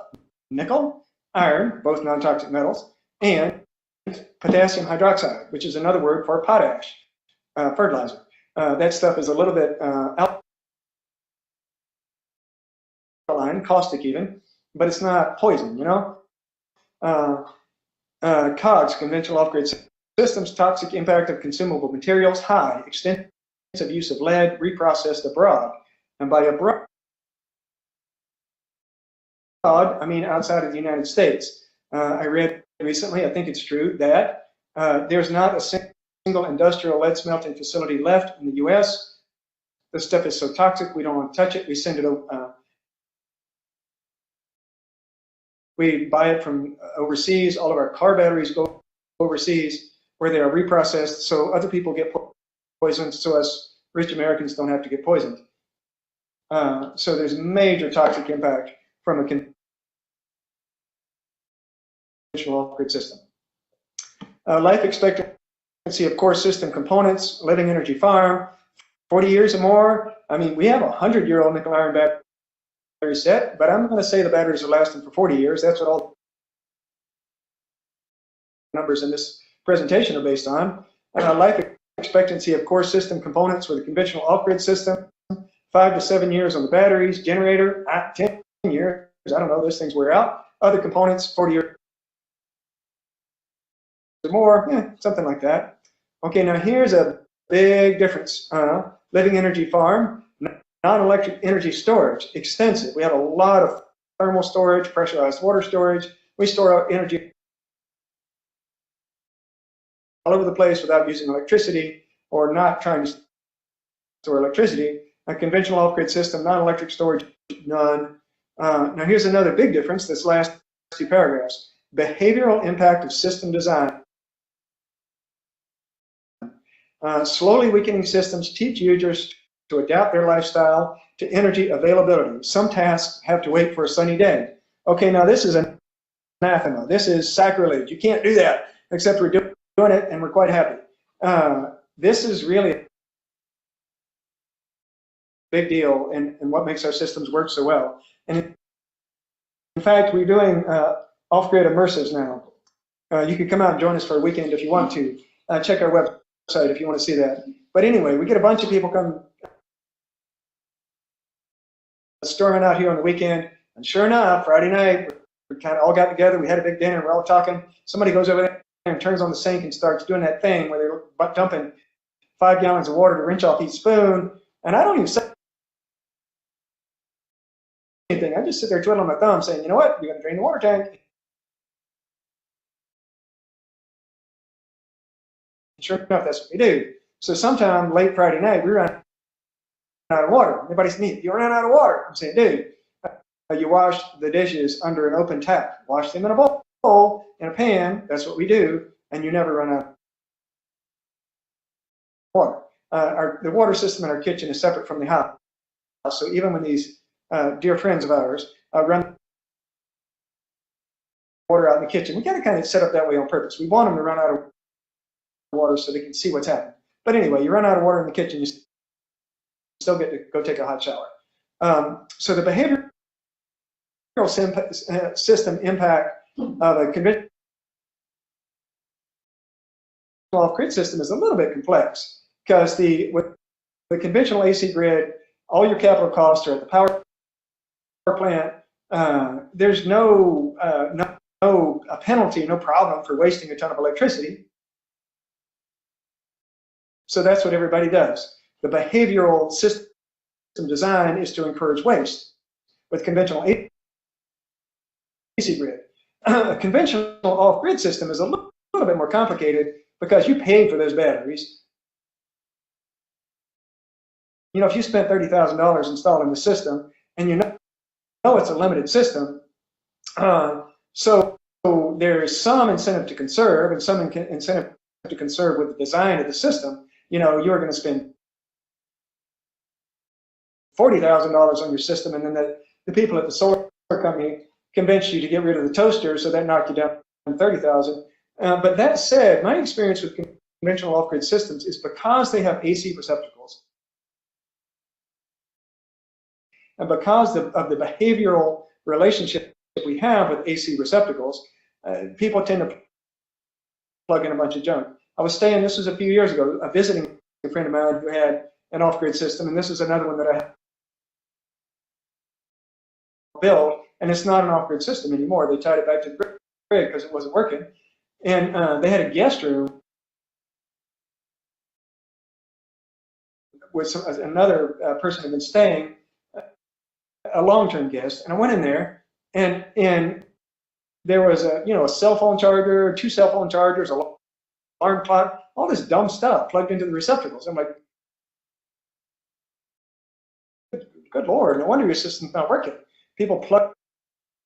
S1: nickel, iron, both non-toxic metals, and potassium hydroxide, which is another word for potash, fertilizer. That stuff is a little bit alkaline, caustic even, but it's not poison, you know? COGS, conventional off-grid systems, toxic impact of consumable materials, high, extensive use of lead, reprocessed abroad. And by abroad, I mean outside of the United States. I read recently, I think it's true, that there's not a single industrial lead smelting facility left in the US. This stuff is so toxic, we don't want to touch it. We send it over. We buy it from overseas. All of our car batteries go overseas where they are reprocessed so other people get poisoned, so us rich Americans don't have to get poisoned. So there's major toxic impact from a conventional off-grid system. Life expectancy of core system components, living energy farm, 40 years or more. I mean, we have a 100-year-old nickel iron battery set, but I'm going to say the batteries are lasting for 40 years. That's what all numbers in this presentation are based on. Life expectancy of core system components with a conventional off-grid system, 5 to 7 years on the batteries, generator, 10 years. I don't know, those things wear out. Other components, 40 years or more, something like that. Okay, now here's a big difference. Living energy farm, non-electric energy storage, extensive. We have a lot of thermal storage, pressurized water storage. We store our energy all over the place without using electricity or not trying to store electricity. A conventional off-grid system, non-electric storage, none. Now here's another big difference, this last two paragraphs. Behavioral impact of system design. Slowly weakening systems teach users to adapt their lifestyle to energy availability. Some tasks have to wait for a sunny day. Okay, now this is anathema. This is sacrilege. You can't do that, except we're doing it and we're quite happy. This is really a big deal and what makes our systems work so well. And in fact, we're doing off-grid immersives now. You can come out and join us for a weekend if you want to. Check our website if you want to see that. But anyway, we get a bunch of people come storming out here on the weekend, and sure enough, Friday night, we kind of all got together, we had a big dinner, and we're all talking. Somebody goes over there and turns on the sink and starts doing that thing where they're dumping 5 gallons of water to rinse off each spoon, and I don't even say anything. I just sit there twiddling my thumb saying, you know what, you're going to drain the water tank. Sure enough, that's what we do. So sometime late Friday night, we run out of water. Everybody's neat. You ran out of water. I'm saying, dude, you wash the dishes under an open tap. Wash them in a bowl, in a pan. That's what we do, and you never run out of water. The water system in our kitchen is separate from the house. So even when these dear friends of ours run water out in the kitchen, we got to kind of set up that way on purpose. We want them to run out of water so they can see what's happening. But anyway, you run out of water in the kitchen, you still get to go take a hot shower. So the behavioral system impact of a conventional off-grid system is a little bit complex because with the conventional AC grid, all your capital costs are at the power plant. There's no penalty, no problem for wasting a ton of electricity. So that's what everybody does. The behavioral system design is to encourage waste. With conventional AC grid, a conventional off-grid system is a little bit more complicated because you paid for those batteries. You know, if you spent $30,000 installing the system, and you know it's a limited system, so there's some incentive to conserve and some incentive to conserve with the design of the system. You know, you're going to spend $40,000 on your system, and then the people at the solar company convinced you to get rid of the toaster, so that knocked you down 30,000. But that said, my experience with conventional off-grid systems is because they have AC receptacles, and because of the behavioral relationship we have with AC receptacles, people tend to plug in a bunch of junk. I was staying, this was a few years ago, visiting a friend of mine who had an off-grid system, and this is another one that I built, and it's not an off-grid system anymore. They tied it back to the grid because it wasn't working. And they had a guest room with another person who had been staying, a long-term guest, and I went in there, and there was a cell phone charger, 2 cell phone chargers, a alarm clock, all this dumb stuff plugged into the receptacles. I'm like, good Lord, no wonder your system's not working. People plug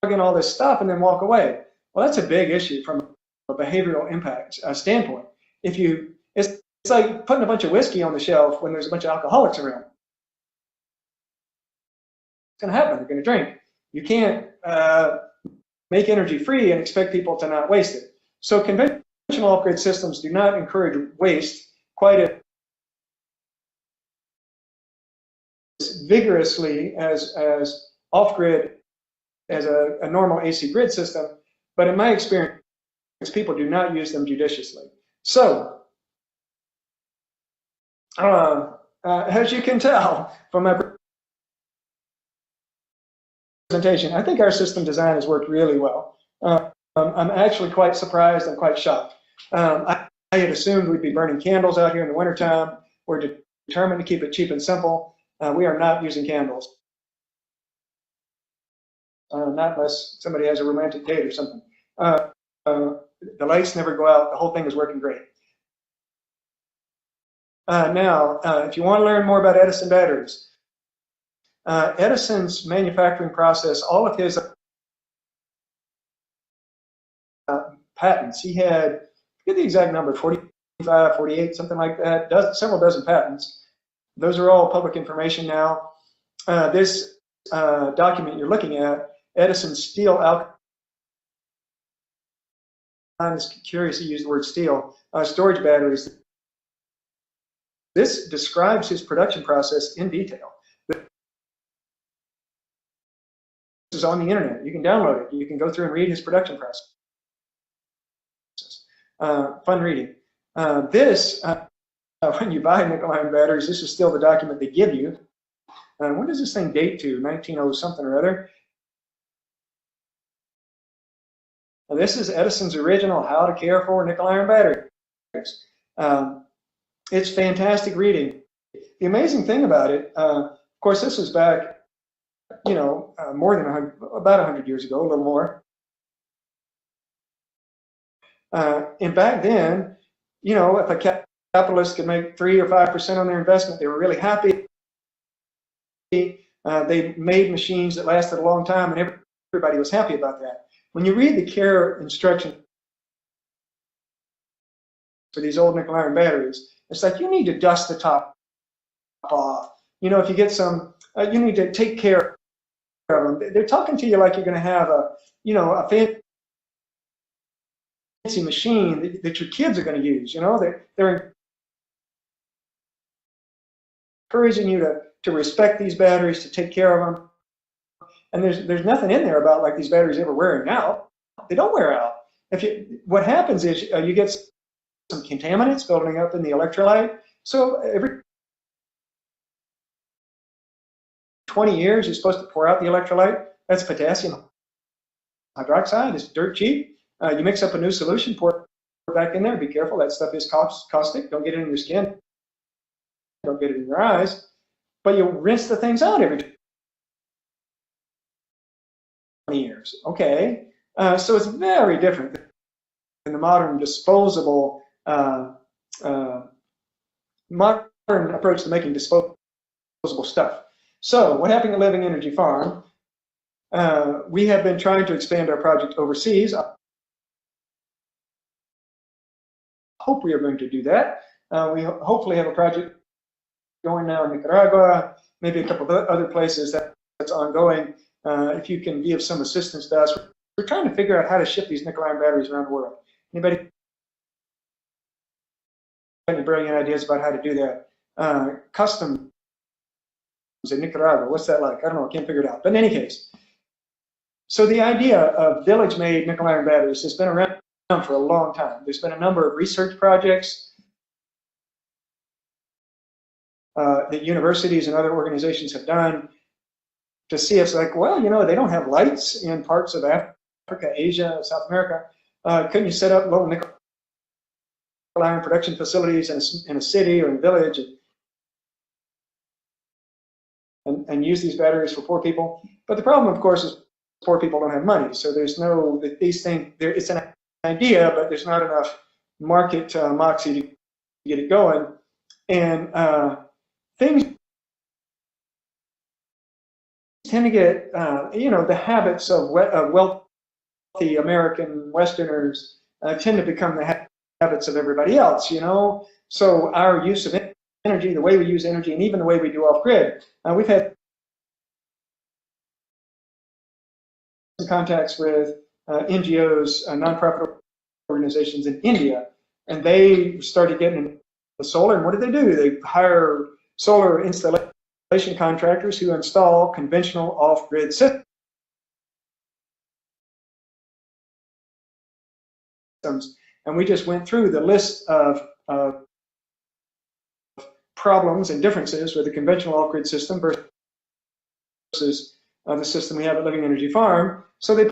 S1: in all this stuff and then walk away. Well, that's a big issue from a behavioral impact standpoint. It's like putting a bunch of whiskey on the shelf when there's a bunch of alcoholics around. It's going to happen. They're going to drink. You can't make energy free and expect people to not waste it. So conventional off-grid systems do not encourage waste quite as vigorously as off-grid as a normal AC grid system, but in my experience, people do not use them judiciously. So, as you can tell from my presentation, I think our system design has worked really well. I'm actually quite surprised and quite shocked. I had assumed we'd be burning candles out here in the wintertime. We're determined to keep it cheap and simple. We are not using candles. Not unless somebody has a romantic date or something. The lights never go out. The whole thing is working great. Now, if you want to learn more about Edison batteries, Edison's manufacturing process, all of his patents, he had, I forget the exact number, 45, 48, something like that, several dozen patents. Those are all public information now. This document you're looking at, Edison's steel alkaline, I'm just curious to use the word steel, storage batteries. This describes his production process in detail. This is on the internet. You can download it. You can go through and read his production process. Fun reading. When you buy nickel iron batteries, this is still the document they give you. When does this thing date to? 1900 something or other. Now, this is Edison's original How to Care for Nickel Iron Batteries. It's fantastic reading. The amazing thing about it, of course, this was back, more than about 100 years ago, a little more. And back then, if a capitalist could make 3 or 5% on their investment, they were really happy. They made machines that lasted a long time, and everybody was happy about that. When you read the care instruction for these old nickel iron batteries, it's like you need to dust the top off. If you get some, you need to take care of them. They're talking to you like you're going to have a fancy machine that your kids are going to use. They're encouraging you to respect these batteries, to take care of them. And there's nothing in there about like these batteries ever wearing out. They don't wear out. What happens is you get some contaminants building up in the electrolyte. So every 20 years, you're supposed to pour out the electrolyte. That's potassium hydroxide. It's dirt cheap. You mix up a new solution, pour it back in there. Be careful. That stuff is caustic. Don't get it in your skin. Don't get it in your eyes. But you rinse the things out every 20 years. Okay. So it's very different than the modern disposable, modern approach to making disposable stuff. So what happened at Living Energy Farm? We have been trying to expand our project overseas. I hope we are going to do that. We hopefully have a project going now in Nicaragua, maybe a couple of other places that's ongoing. If you can give some assistance to us, trying to figure out how to ship these nickel iron batteries around the world. Anybody got any brilliant ideas about how to do that? Customs in Nicaragua, what's that like? I don't know, I can't figure it out. But in any case, so the idea of village-made nickel iron batteries has been around for a long time. There's been a number of research projects that universities and other organizations have done to see if it's like, well, you know, they don't have lights in parts of Africa, Asia, South America. Couldn't you set up little nickel iron production facilities in a city or in a village and use these batteries for poor people? But the problem, of course, is poor people don't have money. So there's no, these things, it's an idea, but there's not enough market moxie to get it going. And things tend to get, you know, the habits of wealthy American Westerners tend to become the habits of everybody else, you know. So our use of energy, the way we use energy, and even the way we do off-grid. We've had some contacts with NGOs, nonprofit organizations in India, and they started getting into solar. And what do? They hire solar installation contractors who install conventional off-grid systems. And we just went through the list of problems and differences with the conventional off-grid system versus the system we have at Living Energy Farm. So they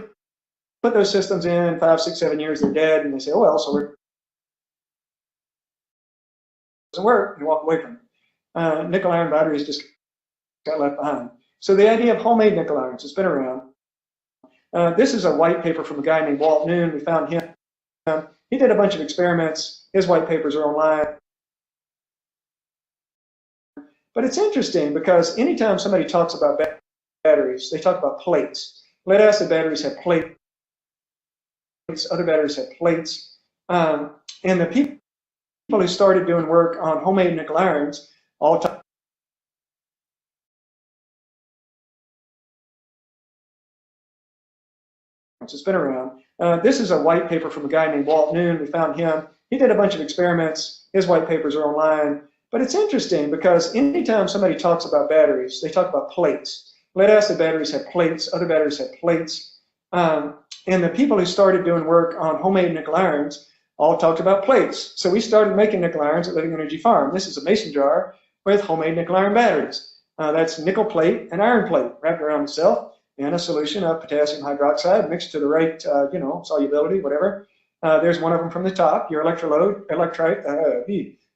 S1: put those systems in 5, 6, 7 years, they're dead, and they say, oh, well, solar doesn't work, and walk away from it. Nickel iron batteries just got left behind. So the idea of homemade nickel irons has been around. This is a white paper from a guy named Walt Noon. We found him. He did a bunch of experiments. His white papers are online. But it's interesting because anytime somebody talks about batteries, they talk about plates. Lead acid batteries have plates. Other batteries have plates. And the people who started doing work on homemade nickel irons all talk. It's been around. This is a white paper from a guy named Walt Noon. We found him. He did a bunch of experiments. His white papers are online. But it's interesting because anytime somebody talks about batteries, they talk about plates. Lead acid batteries have plates. Other batteries have plates. And the people who started doing work on homemade nickel irons all talked about plates. So we started making nickel irons at Living Energy Farm. This is a mason jar with homemade nickel iron batteries. That's nickel plate and iron plate wrapped around itself in a solution of potassium hydroxide mixed to the right, you know, solubility, whatever. There's one of them from the top. Your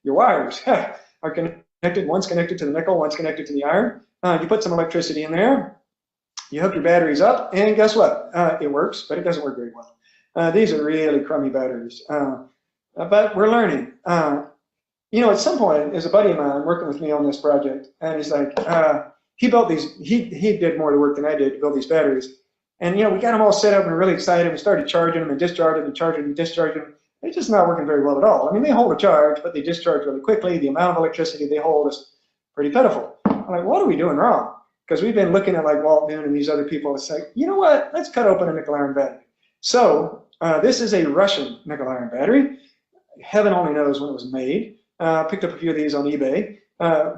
S1: your wires are connected. One's connected to the nickel, one's connected to the iron. You put some electricity in there. You hook your batteries up, and guess what? It works, but it doesn't work very well. These are really crummy batteries, but we're learning. You know, at some point, there's a buddy of mine working with me on this project, and he's like, he built these. He did more of the work than I did to build these batteries, and you know, we got them all set up and we're really excited. We started charging them and discharging them and charging them and discharging them. They're just not working very well at all. I mean, they hold a charge, but they discharge really quickly. The amount of electricity they hold is pretty pitiful. I'm like, what are we doing wrong? Because we've been looking at like Walt Noon and these other people. It's like, you know what? Let's cut open a nickel iron battery. So this is a Russian nickel iron battery. Heaven only knows when it was made. Picked up a few of these on eBay.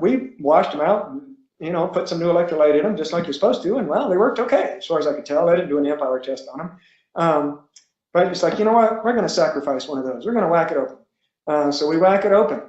S1: We washed them out and, you know, put some new electrolyte in them, just like you're supposed to, and well, they worked okay, as far as I could tell. I didn't do an amp hour test on them. But it's like, you know what? We're going to sacrifice one of those. We're going to whack it open. So we whack it open.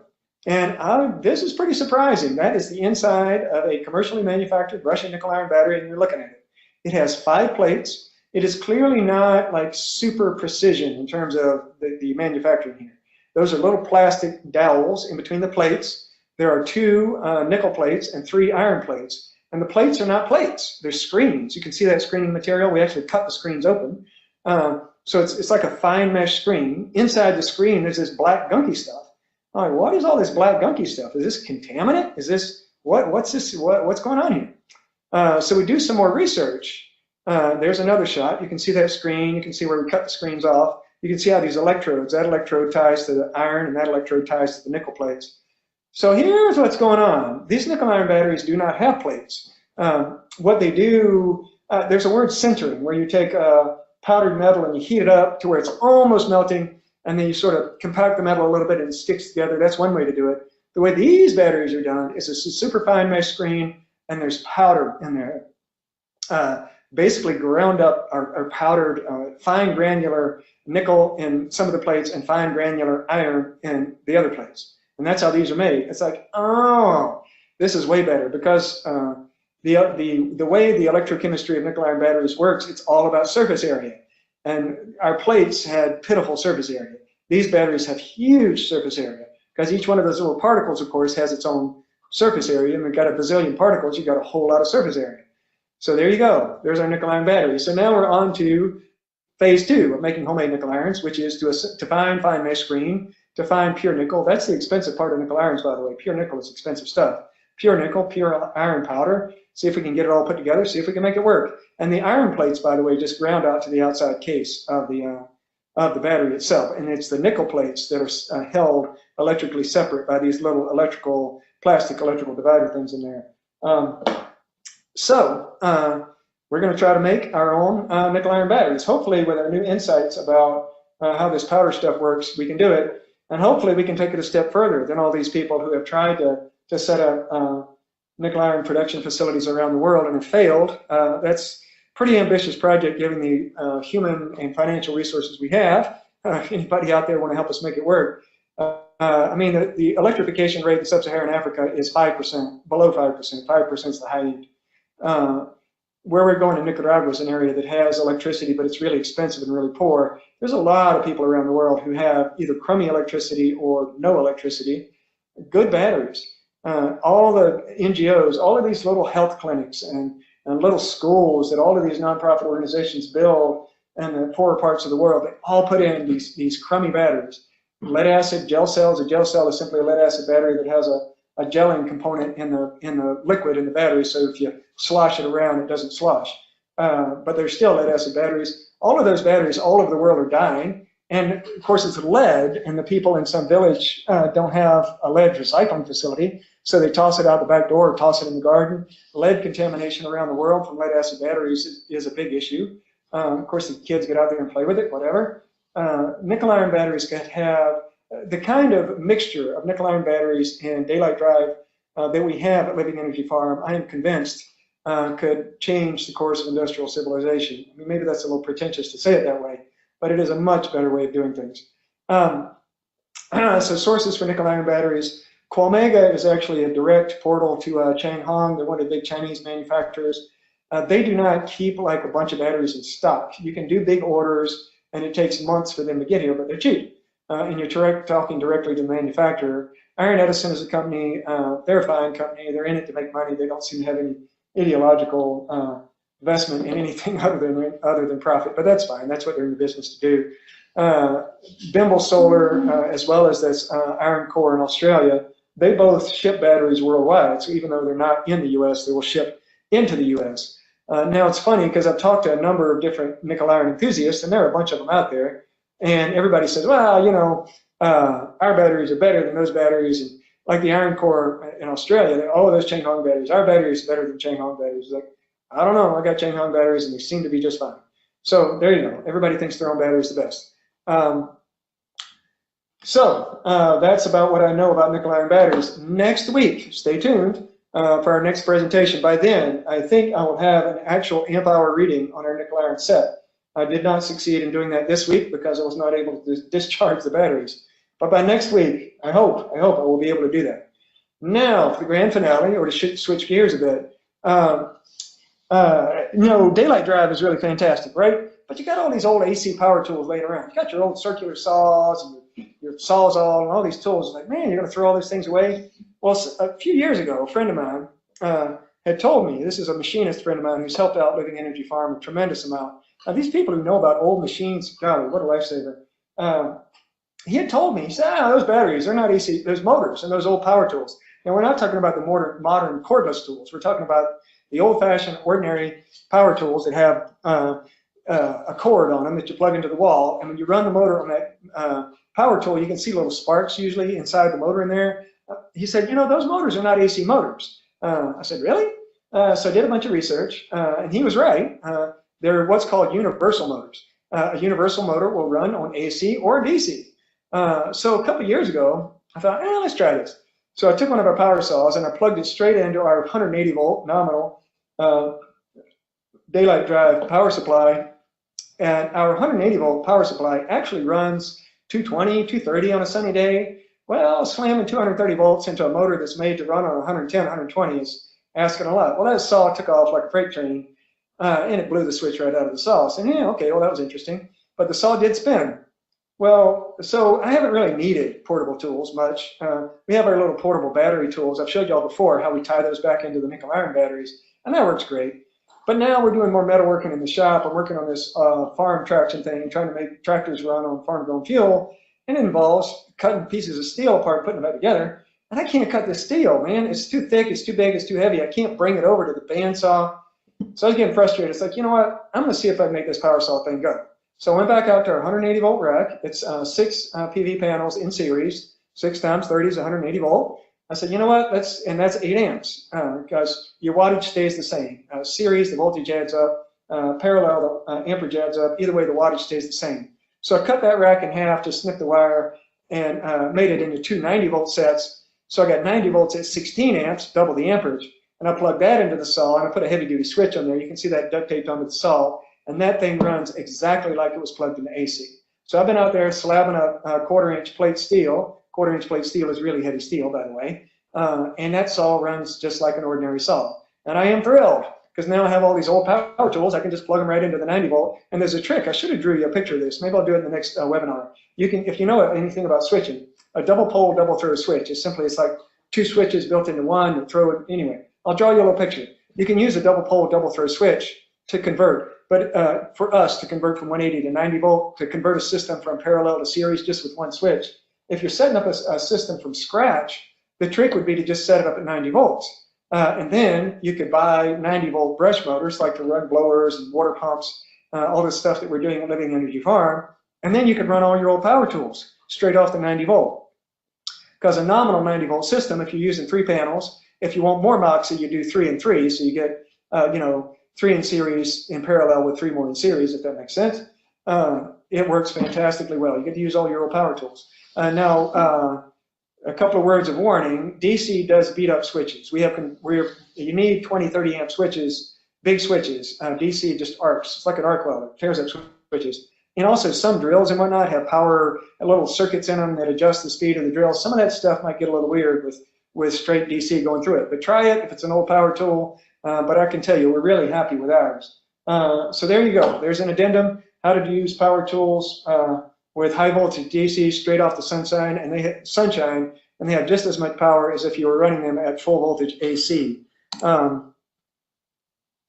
S1: And this is pretty surprising. That is the inside of a commercially manufactured Russian nickel iron battery, and you're looking at it. It has 5 plates. It is clearly not like super precision in terms of the manufacturing here. Those are little plastic dowels in between the plates. There are 2 nickel plates and 3 iron plates. And the plates are not plates. They're screens. You can see that screening material. We actually cut the screens open. So it's like a fine mesh screen. Inside the screen, there's this black gunky stuff. I'm like, what is all this black gunky stuff? Is this contaminant? Is this, what's this, what's going on here? So we do some more research. There's another shot. You can see that screen. You can see where we cut the screens off. You can see how these electrodes, that electrode ties to the iron and that electrode ties to the nickel plates. So here's what's going on. These nickel iron batteries do not have plates. What they do, there's a word sintering, where you take powdered metal and you heat it up to where it's almost melting, and then you sort of compact the metal a little bit and it sticks together. That's one way to do it. The way these batteries are done is it's a super fine mesh screen, and there's powder in there. Basically ground up or powdered fine granular nickel in some of the plates and fine granular iron in the other plates. And that's how these are made. It's like, oh, this is way better, because the way the electrochemistry of nickel iron batteries works, it's all about surface area. And our plates had pitiful surface area. These batteries have huge surface area, because each one of those little particles, of course, has its own surface area. And we've got a bazillion particles, you've got a whole lot of surface area. So there you go. There's our nickel iron battery. So now we're on to phase 2 of making homemade nickel irons, which is to find fine mesh screen, to find pure nickel. That's the expensive part of nickel irons, by the way. Pure nickel is expensive stuff. Pure nickel, pure iron powder. See if we can get it all put together. See if we can make it work. And the iron plates, by the way, just ground out to the outside case of the battery itself. And it's the nickel plates that are held electrically separate by these little plastic electrical divider things in there. So we're going to try to make our own nickel iron batteries. Hopefully, with our new insights about how this powder stuff works, we can do it. And hopefully we can take it a step further than all these people who have tried to set up nickel iron production facilities around the world and have failed. That's a pretty ambitious project given the human and financial resources we have. Anybody out there want to help us make it work? I mean, the electrification rate in sub-Saharan Africa is 5%, below 5%. 5% is the high end. Where we're going to Nicaragua is an area that has electricity, but it's really expensive and really poor. There's a lot of people around the world who have either crummy electricity or no electricity. Good batteries. All the NGOs, all of these little health clinics and little schools that all of these nonprofit organizations build in the poorer parts of the world, they all put in these crummy batteries. Lead acid gel cells. A gel cell is simply a lead acid battery that has a gelling component in the liquid in the battery, so if you slosh it around, it doesn't slosh. But there's still lead acid batteries. All of those batteries all over the world are dying, and of course it's lead, and the people in some village don't have a lead recycling facility, so they toss it out the back door or toss it in the garden. Lead contamination around the world from lead acid batteries is a big issue. Of course, the kids get out there and play with it, whatever. Nickel iron batteries could have the kind of mixture of nickel iron batteries and daylight drive that we have at Living Energy Farm, I am convinced could change the course of industrial civilization. I mean, maybe that's a little pretentious to say it that way, but it is a much better way of doing things. So sources for nickel iron batteries. Qualmega is actually a direct portal to Changhong. They're one of the big Chinese manufacturers. They do not keep like a bunch of batteries in stock. You can do big orders, and it takes months for them to get here, but they're cheap. And you're talking directly to the manufacturer. Iron Edison is a company, they're a fine company, they're in it to make money, they don't seem to have any ideological investment in anything other than profit, but that's fine, that's what they're in the business to do. Bimble Solar, as well as this Iron Core in Australia, they both ship batteries worldwide, so even though they're not in the US, they will ship into the US. Now it's funny, because I've talked to a number of different nickel iron enthusiasts, and there are a bunch of them out there, and everybody says, well, you know, our batteries are better than those batteries. And like the Iron Core in Australia, oh, those Changhong batteries, our batteries are better than Changhong batteries. Like, I don't know, I got Changhong batteries and they seem to be just fine. So there you go. Everybody thinks their own battery is the best. That's about what I know about nickel iron batteries. Next week, stay tuned for our next presentation. By then, I think I will have an actual amp hour reading on our nickel iron set. I did not succeed in doing that this week because I was not able to discharge the batteries. But by next week, I hope I will be able to do that. Now, for the grand finale, or to switch gears a bit, you know, daylight drive is really fantastic, right? But you got all these old AC power tools laying around. You got your old circular saws and your Sawzall and all these tools. It's like, man, you're going to throw all these things away? Well, a few years ago, a friend of mine had told me, this is a machinist friend of mine who's helped out Living Energy Farm a tremendous amount. Now, these people who know about old machines, golly, what a lifesaver. He had told me, he said, those batteries, they're not AC, those motors and those old power tools. Now, we're not talking about the modern cordless tools. We're talking about the old-fashioned, ordinary power tools that have a cord on them that you plug into the wall. And when you run the motor on that power tool, you can see little sparks usually inside the motor in there. He said, you know, those motors are not AC motors. I said, really? So I did a bunch of research, and he was right. They're what's called universal motors. a universal motor will run on AC or DC. So a couple of years ago, I thought, let's try this. So I took one of our power saws and I plugged it straight into our 180 volt nominal daylight drive power supply. And our 180 volt power supply actually runs 220, 230 on a sunny day. Well, slamming 230 volts into a motor that's made to run on 110, 120 is asking a lot. Well, that saw took off like a freight train, and it blew the switch right out of the saw. So, yeah, okay, well, that was interesting. But the saw did spin. Well, so I haven't really needed portable tools much. We have our little portable battery tools. I've showed y'all before how we tie those back into the nickel iron batteries, and that works great. But now we're doing more metalworking in the shop. I'm working on this farm traction thing, trying to make tractors run on farm-grown fuel, and it involves cutting pieces of steel apart, putting them back together. And I can't cut this steel, man. It's too thick, it's too big, it's too heavy. I can't bring it over to the bandsaw. So I was getting frustrated. It's like, you know what? I'm going to see if I can make this power saw thing go. So I went back out to our 180 volt rack. It's 6 PV panels in series, 6 times 30 is 180 volt. I said, you know what, and that's 8 amps, because your wattage stays the same. Series, the voltage adds up. Parallel, the amperage adds up. Either way, the wattage stays the same. So I cut that rack in half to snip the wire and made it into 2 90 volt sets. So I got 90 volts at 16 amps, double the amperage. And I plugged that into the saw, and I put a heavy duty switch on there. You can see that duct taped onto the saw. And that thing runs exactly like it was plugged into AC. So I've been out there slabbing a 1/4 inch plate steel. 1/4 inch plate steel is really heavy steel, by the way. And that saw runs just like an ordinary saw. And I am thrilled, because now I have all these old power tools. I can just plug them right into the 90 volt. And there's a trick. I should have drew you a picture of this. Maybe I'll do it in the next webinar. You can, if you know anything about switching, a double pole, double throw switch is simply, it's like 2 switches built into one and throw it anyway. I'll draw you a little picture. You can use a double pole, double throw switch to convert. But for us to convert from 180 to 90 volt, to convert a system from parallel to series just with one switch, if you're setting up a system from scratch, the trick would be to just set it up at 90 volts. And then you could buy 90 volt brush motors, like to run blowers and water pumps, all this stuff that we're doing at Living Energy Farm. And then you could run all your old power tools straight off the 90 volt. Because a nominal 90 volt system, if you're using 3 panels, if you want more moxie, you do 3 and 3. So you get, 3 in series in parallel with 3 more in series, if that makes sense. It works fantastically well. You get to use all your old power tools. Now, a couple of words of warning. DC does beat up switches. You need 20, 30 amp switches, big switches. DC just arcs. It's like an arc welder. It tears up switches. And also some drills and whatnot have power, little circuits in them that adjust the speed of the drill. Some of that stuff might get a little weird with straight DC going through it. But try it if it's an old power tool. But I can tell you, we're really happy with ours. So there you go. There's an addendum, how to use power tools with high voltage DC straight off the sunshine, and they have just as much power as if you were running them at full voltage AC.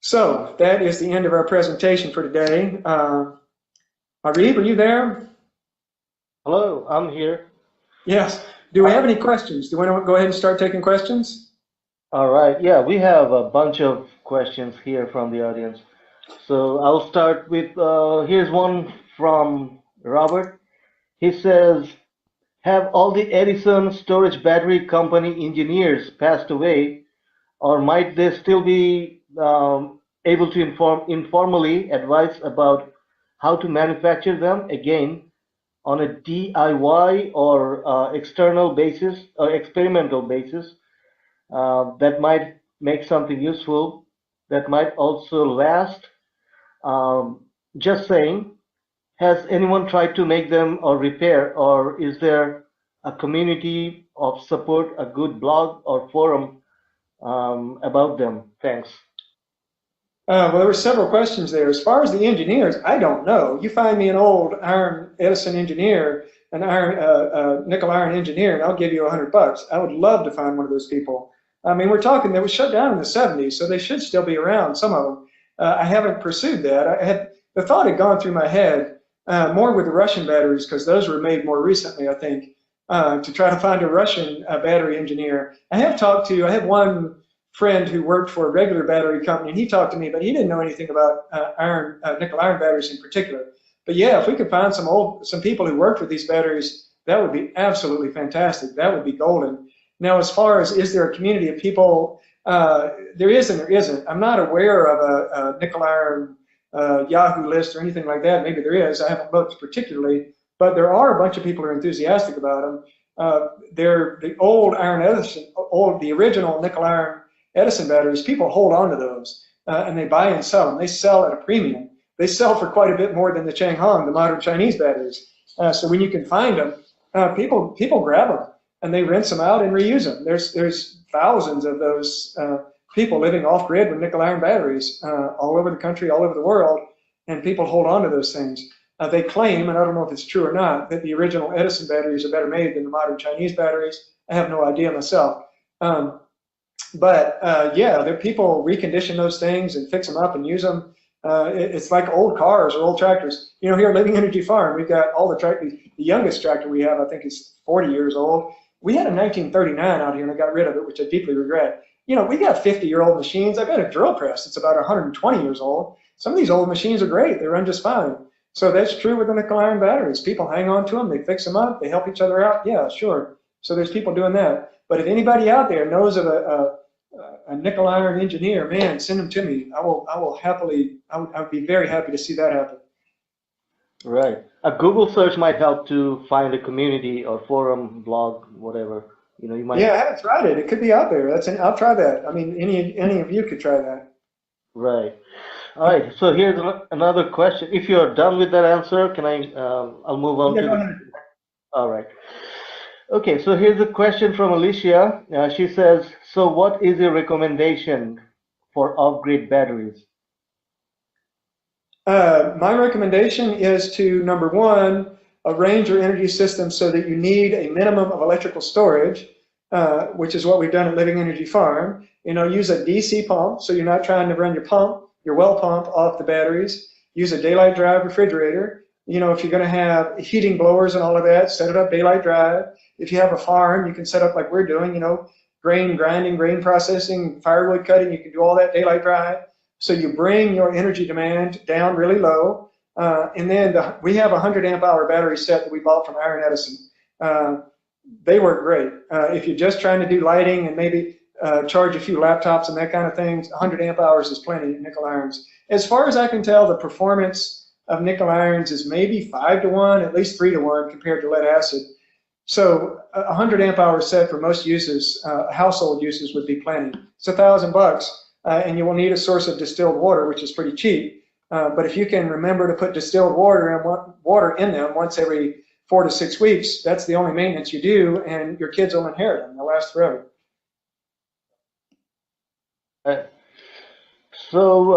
S1: So that is the end of our presentation for today. Arib, are you there?
S2: Hello, I'm here.
S1: Yes. Do we have any questions? Do we want to go ahead and start taking questions?
S2: All right. Yeah, we have a bunch of questions here from the audience. So I'll start with, here's one from Robert. He says, have all the Edison storage battery company engineers passed away, or might they still be able to informally advise about how to manufacture them, again, on a DIY or external basis or experimental basis, that might make something useful, that might also last? Just saying, has anyone tried to make them or repair, or is there a community of support, a good blog or forum about them? Thanks.
S1: Well, there were several questions there. As far as the engineers, I don't know. You find me an old iron Edison engineer, an iron nickel iron engineer, and I'll give you $100. I would love to find one of those people. I mean, we're talking, they were shut down in the 70s, so they should still be around, some of them. I haven't pursued that. The thought had gone through my head more with the Russian batteries, because those were made more recently, I think, to try to find a Russian battery engineer. I have one friend who worked for a regular battery company, and he talked to me, but he didn't know anything about nickel iron batteries in particular. But yeah, if we could find some people who worked with these batteries, that would be absolutely fantastic. That would be golden. Now, as far as is there a community of people, there is and there isn't. I'm not aware of a nickel iron Yahoo list or anything like that. Maybe there is. I haven't looked particularly, but there are a bunch of people who are enthusiastic about them. They're the old iron Edison, the original nickel iron Edison batteries. People hold on to those and they buy and sell them. They sell at a premium. They sell for quite a bit more than the Changhong, the modern Chinese batteries. So when you can find them, people grab them and they rinse them out and reuse them. There's thousands of those people living off grid with nickel iron batteries all over the country, all over the world, and people hold on to those things. They claim, and I don't know if it's true or not, that the original Edison batteries are better made than the modern Chinese batteries. I have no idea myself. Yeah, there people recondition those things and fix them up and use them. It's like old cars or old tractors. You know, here at Living Energy Farm, we've got all the tractors. The youngest tractor we have, I think, is 40 years old. We had a 1939 out here, and I got rid of it, which I deeply regret. You know, we got 50-year-old machines. I've got a drill press. It's about 120 years old. Some of these old machines are great. They run just fine. So that's true with the nickel iron batteries. People hang on to them. They fix them up. They help each other out. Yeah, sure. So there's people doing that. But if anybody out there knows of a nickel iron engineer, man, send them to me. I will happily, I would be very happy to see that happen.
S2: Right. A Google search might help to find a community or forum, blog, whatever. You know, you might.
S1: Yeah, I haven't tried it. It could be out there. I'll try that. I mean, any of you could try that.
S2: Right. All right. So here's another question. If you're done with that answer, can I? I'll move on
S1: Yeah,
S2: to.
S1: go ahead.
S2: All right. Okay. So here's a question from Alicia. She says, "So what is your recommendation for off-grid batteries?"
S1: My recommendation is to, number one, arrange your energy system so that you need a minimum of electrical storage, which is what we've done at Living Energy Farm. You know, use a DC pump, so you're not trying to run your well pump off the batteries. Use a daylight drive refrigerator. You know, if you're going to have heating blowers and all of that, set it up daylight drive. If you have a farm, you can set up like we're doing, you know, grain grinding, grain processing, firewood cutting. You can do all that daylight drive. So you bring your energy demand down really low. And then we have a 100 amp hour battery set that we bought from Iron Edison. They work great. If you're just trying to do lighting and maybe charge a few laptops and that kind of things, 100 amp hours is plenty in nickel irons. As far as I can tell, the performance of nickel irons is maybe 5 to 1, at least 3 to 1 compared to lead acid. So a 100 amp hour set for most uses, household uses, would be plenty. It's $1,000, and you will need a source of distilled water, which is pretty cheap. But if you can remember to put distilled water in them once every 4 to 6 weeks, that's the only maintenance you do, and your kids will inherit them. They'll last forever.
S2: So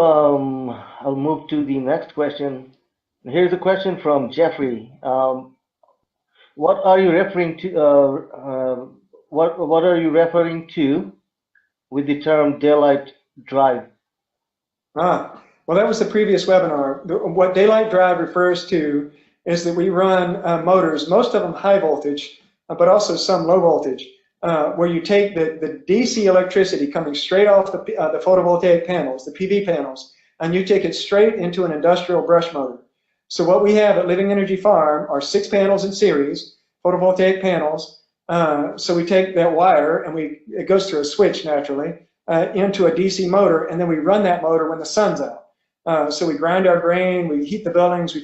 S2: I'll move to the next question. Here's a question from Jeffrey. What are you referring to? What are you referring to with the term daylight drive?
S1: Well, that was the previous webinar. What daylight drive refers to is that we run motors, most of them high voltage, but also some low voltage, where you take the DC electricity coming straight off the photovoltaic panels, the PV panels, and you take it straight into an industrial brush motor. So what we have at Living Energy Farm are 6 panels in series, photovoltaic panels. So we take that wire and it goes through a switch naturally into a DC motor, and then we run that motor when the sun's out. So we grind our grain, we heat the buildings,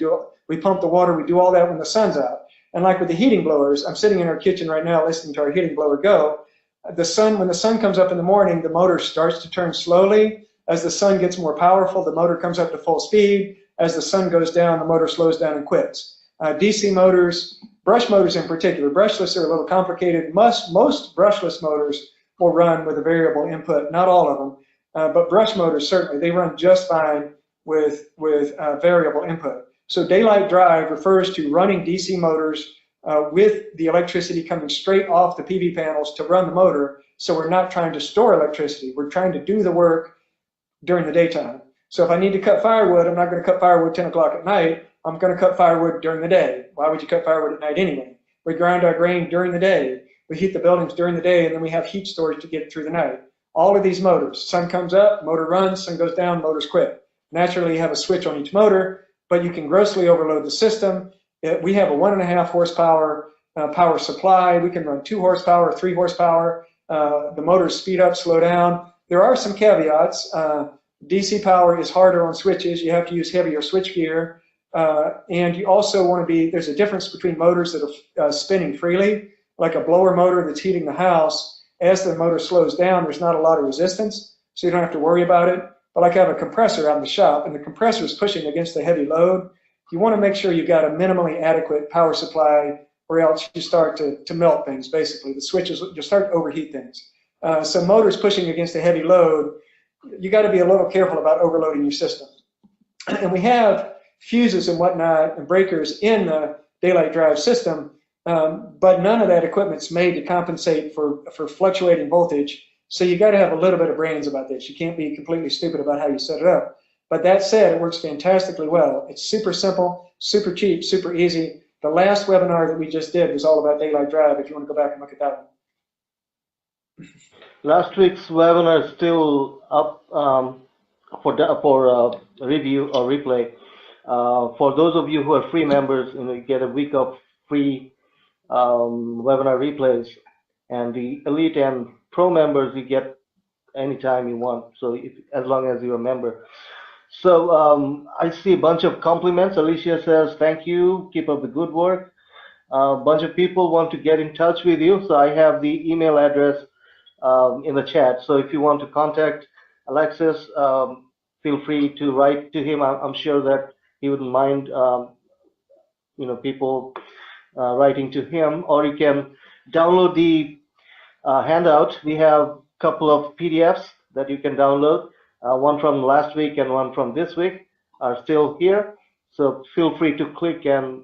S1: we pump the water, we do all that when the sun's out. And like with the heating blowers, I'm sitting in our kitchen right now listening to our heating blower go. When the sun comes up in the morning, the motor starts to turn slowly. As the sun gets more powerful, the motor comes up to full speed. As the sun goes down, the motor slows down and quits. DC motors, brush motors in particular, brushless are a little complicated. Most brushless motors will run with a variable input, not all of them, but brush motors certainly, they run just fine with variable input. So daylight drive refers to running DC motors with the electricity coming straight off the PV panels to run the motor. So we're not trying to store electricity. We're trying to do the work during the daytime. So if I need to cut firewood, I'm not going to cut firewood 10 o'clock at night. I'm going to cut firewood during the day. Why would you cut firewood at night anyway? We grind our grain during the day. We heat the buildings during the day, and then we have heat storage to get it through the night. All of these motors, sun comes up, motor runs, sun goes down, motors quit. Naturally, you have a switch on each motor, but you can grossly overload the system. We have a 1.5 horsepower power supply. We can run 2 horsepower, 3 horsepower. The motors speed up, slow down. There are some caveats. DC power is harder on switches. You have to use heavier switch gear. And you also want to there's a difference between motors that are spinning freely, like a blower motor that's heating the house. As the motor slows down, there's not a lot of resistance, so you don't have to worry about it. But like I have a compressor out in the shop, and the compressor is pushing against a heavy load. You want to make sure you've got a minimally adequate power supply, or else you start to melt things, basically. The switches, you start to overheat things. So motors pushing against a heavy load, you got to be a little careful about overloading your system. And we have fuses and whatnot and breakers in the daylight drive system, but none of that equipment's made to compensate for fluctuating voltage. So you got to have a little bit of brains about this. You can't be completely stupid about how you set it up. But that said, it works fantastically well. It's super simple, super cheap, super easy. The last webinar that we just did was all about daylight drive, if you want to go back and look at that one.
S2: Last week's webinar is still up for review or replay. For those of you who are free members, you get a week of free webinar replays, and the elite and pro members you get anytime you want. So as long as you're a member. So I see a bunch of compliments. Alicia says, "Thank you. Keep up the good work." A bunch of people want to get in touch with you, so I have the email address in the chat. So if you want to contact Alexis, feel free to write to him. I'm sure that he wouldn't mind, people writing to him, or you can download the handout. We have a couple of PDFs that you can download. One from last week and one from this week are still here. So feel free to click and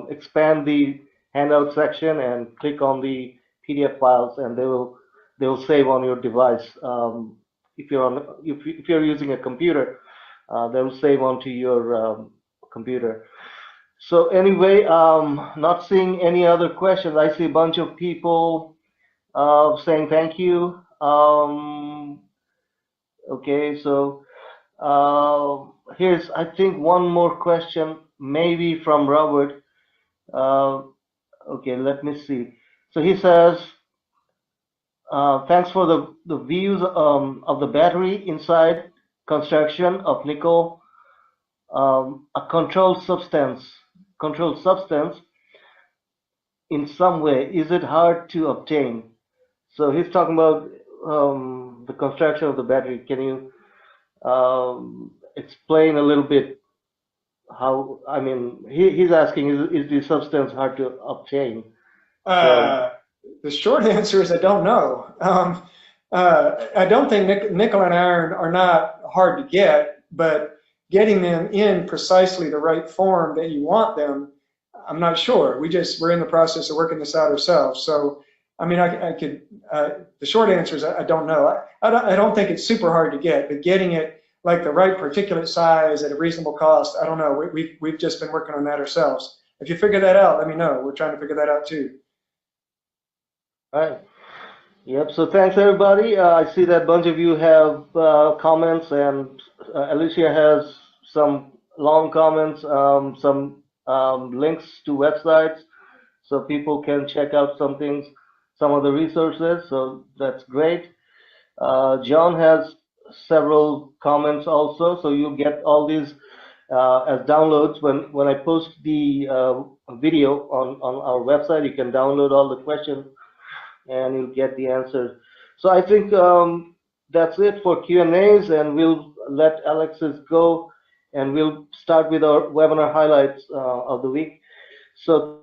S2: expand the handout section and click on the PDF files, and they will save on your device. If you're using a computer, they will save onto your computer. So anyway, not seeing any other questions. I see a bunch of people saying thank you. Okay, so here's, I think, one more question, maybe from Robert. Okay, let me see. So he says, thanks for the views of the battery inside construction of nickel, a controlled substance in some way. Is it hard to obtain? So he's talking about the construction of the battery. Can you explain a little bit how? I mean, he's asking, is the substance hard to obtain?
S1: The short answer is I don't know. I don't think nickel and iron are not hard to get, but getting them in precisely the right form that you want them, I'm not sure. We're in the process of working this out ourselves. So, I mean, the short answer is I don't know. I don't think it's super hard to get, but getting it like the right particulate size at a reasonable cost, I don't know. We've just been working on that ourselves. If you figure that out, let me know. We're trying to figure that out too.
S2: All right. Yep. So thanks, everybody. I see that a bunch of you have comments, and Alicia has some long comments, some links to websites, so people can check out some things, some of the resources. So that's great. John has several comments also, so you'll get all these as downloads when I post the video on our website. You can download all the questions, and you'll get the answers. So I think that's it for Q&As, and we'll let Alexis go, and we'll start with our webinar highlights of the week. So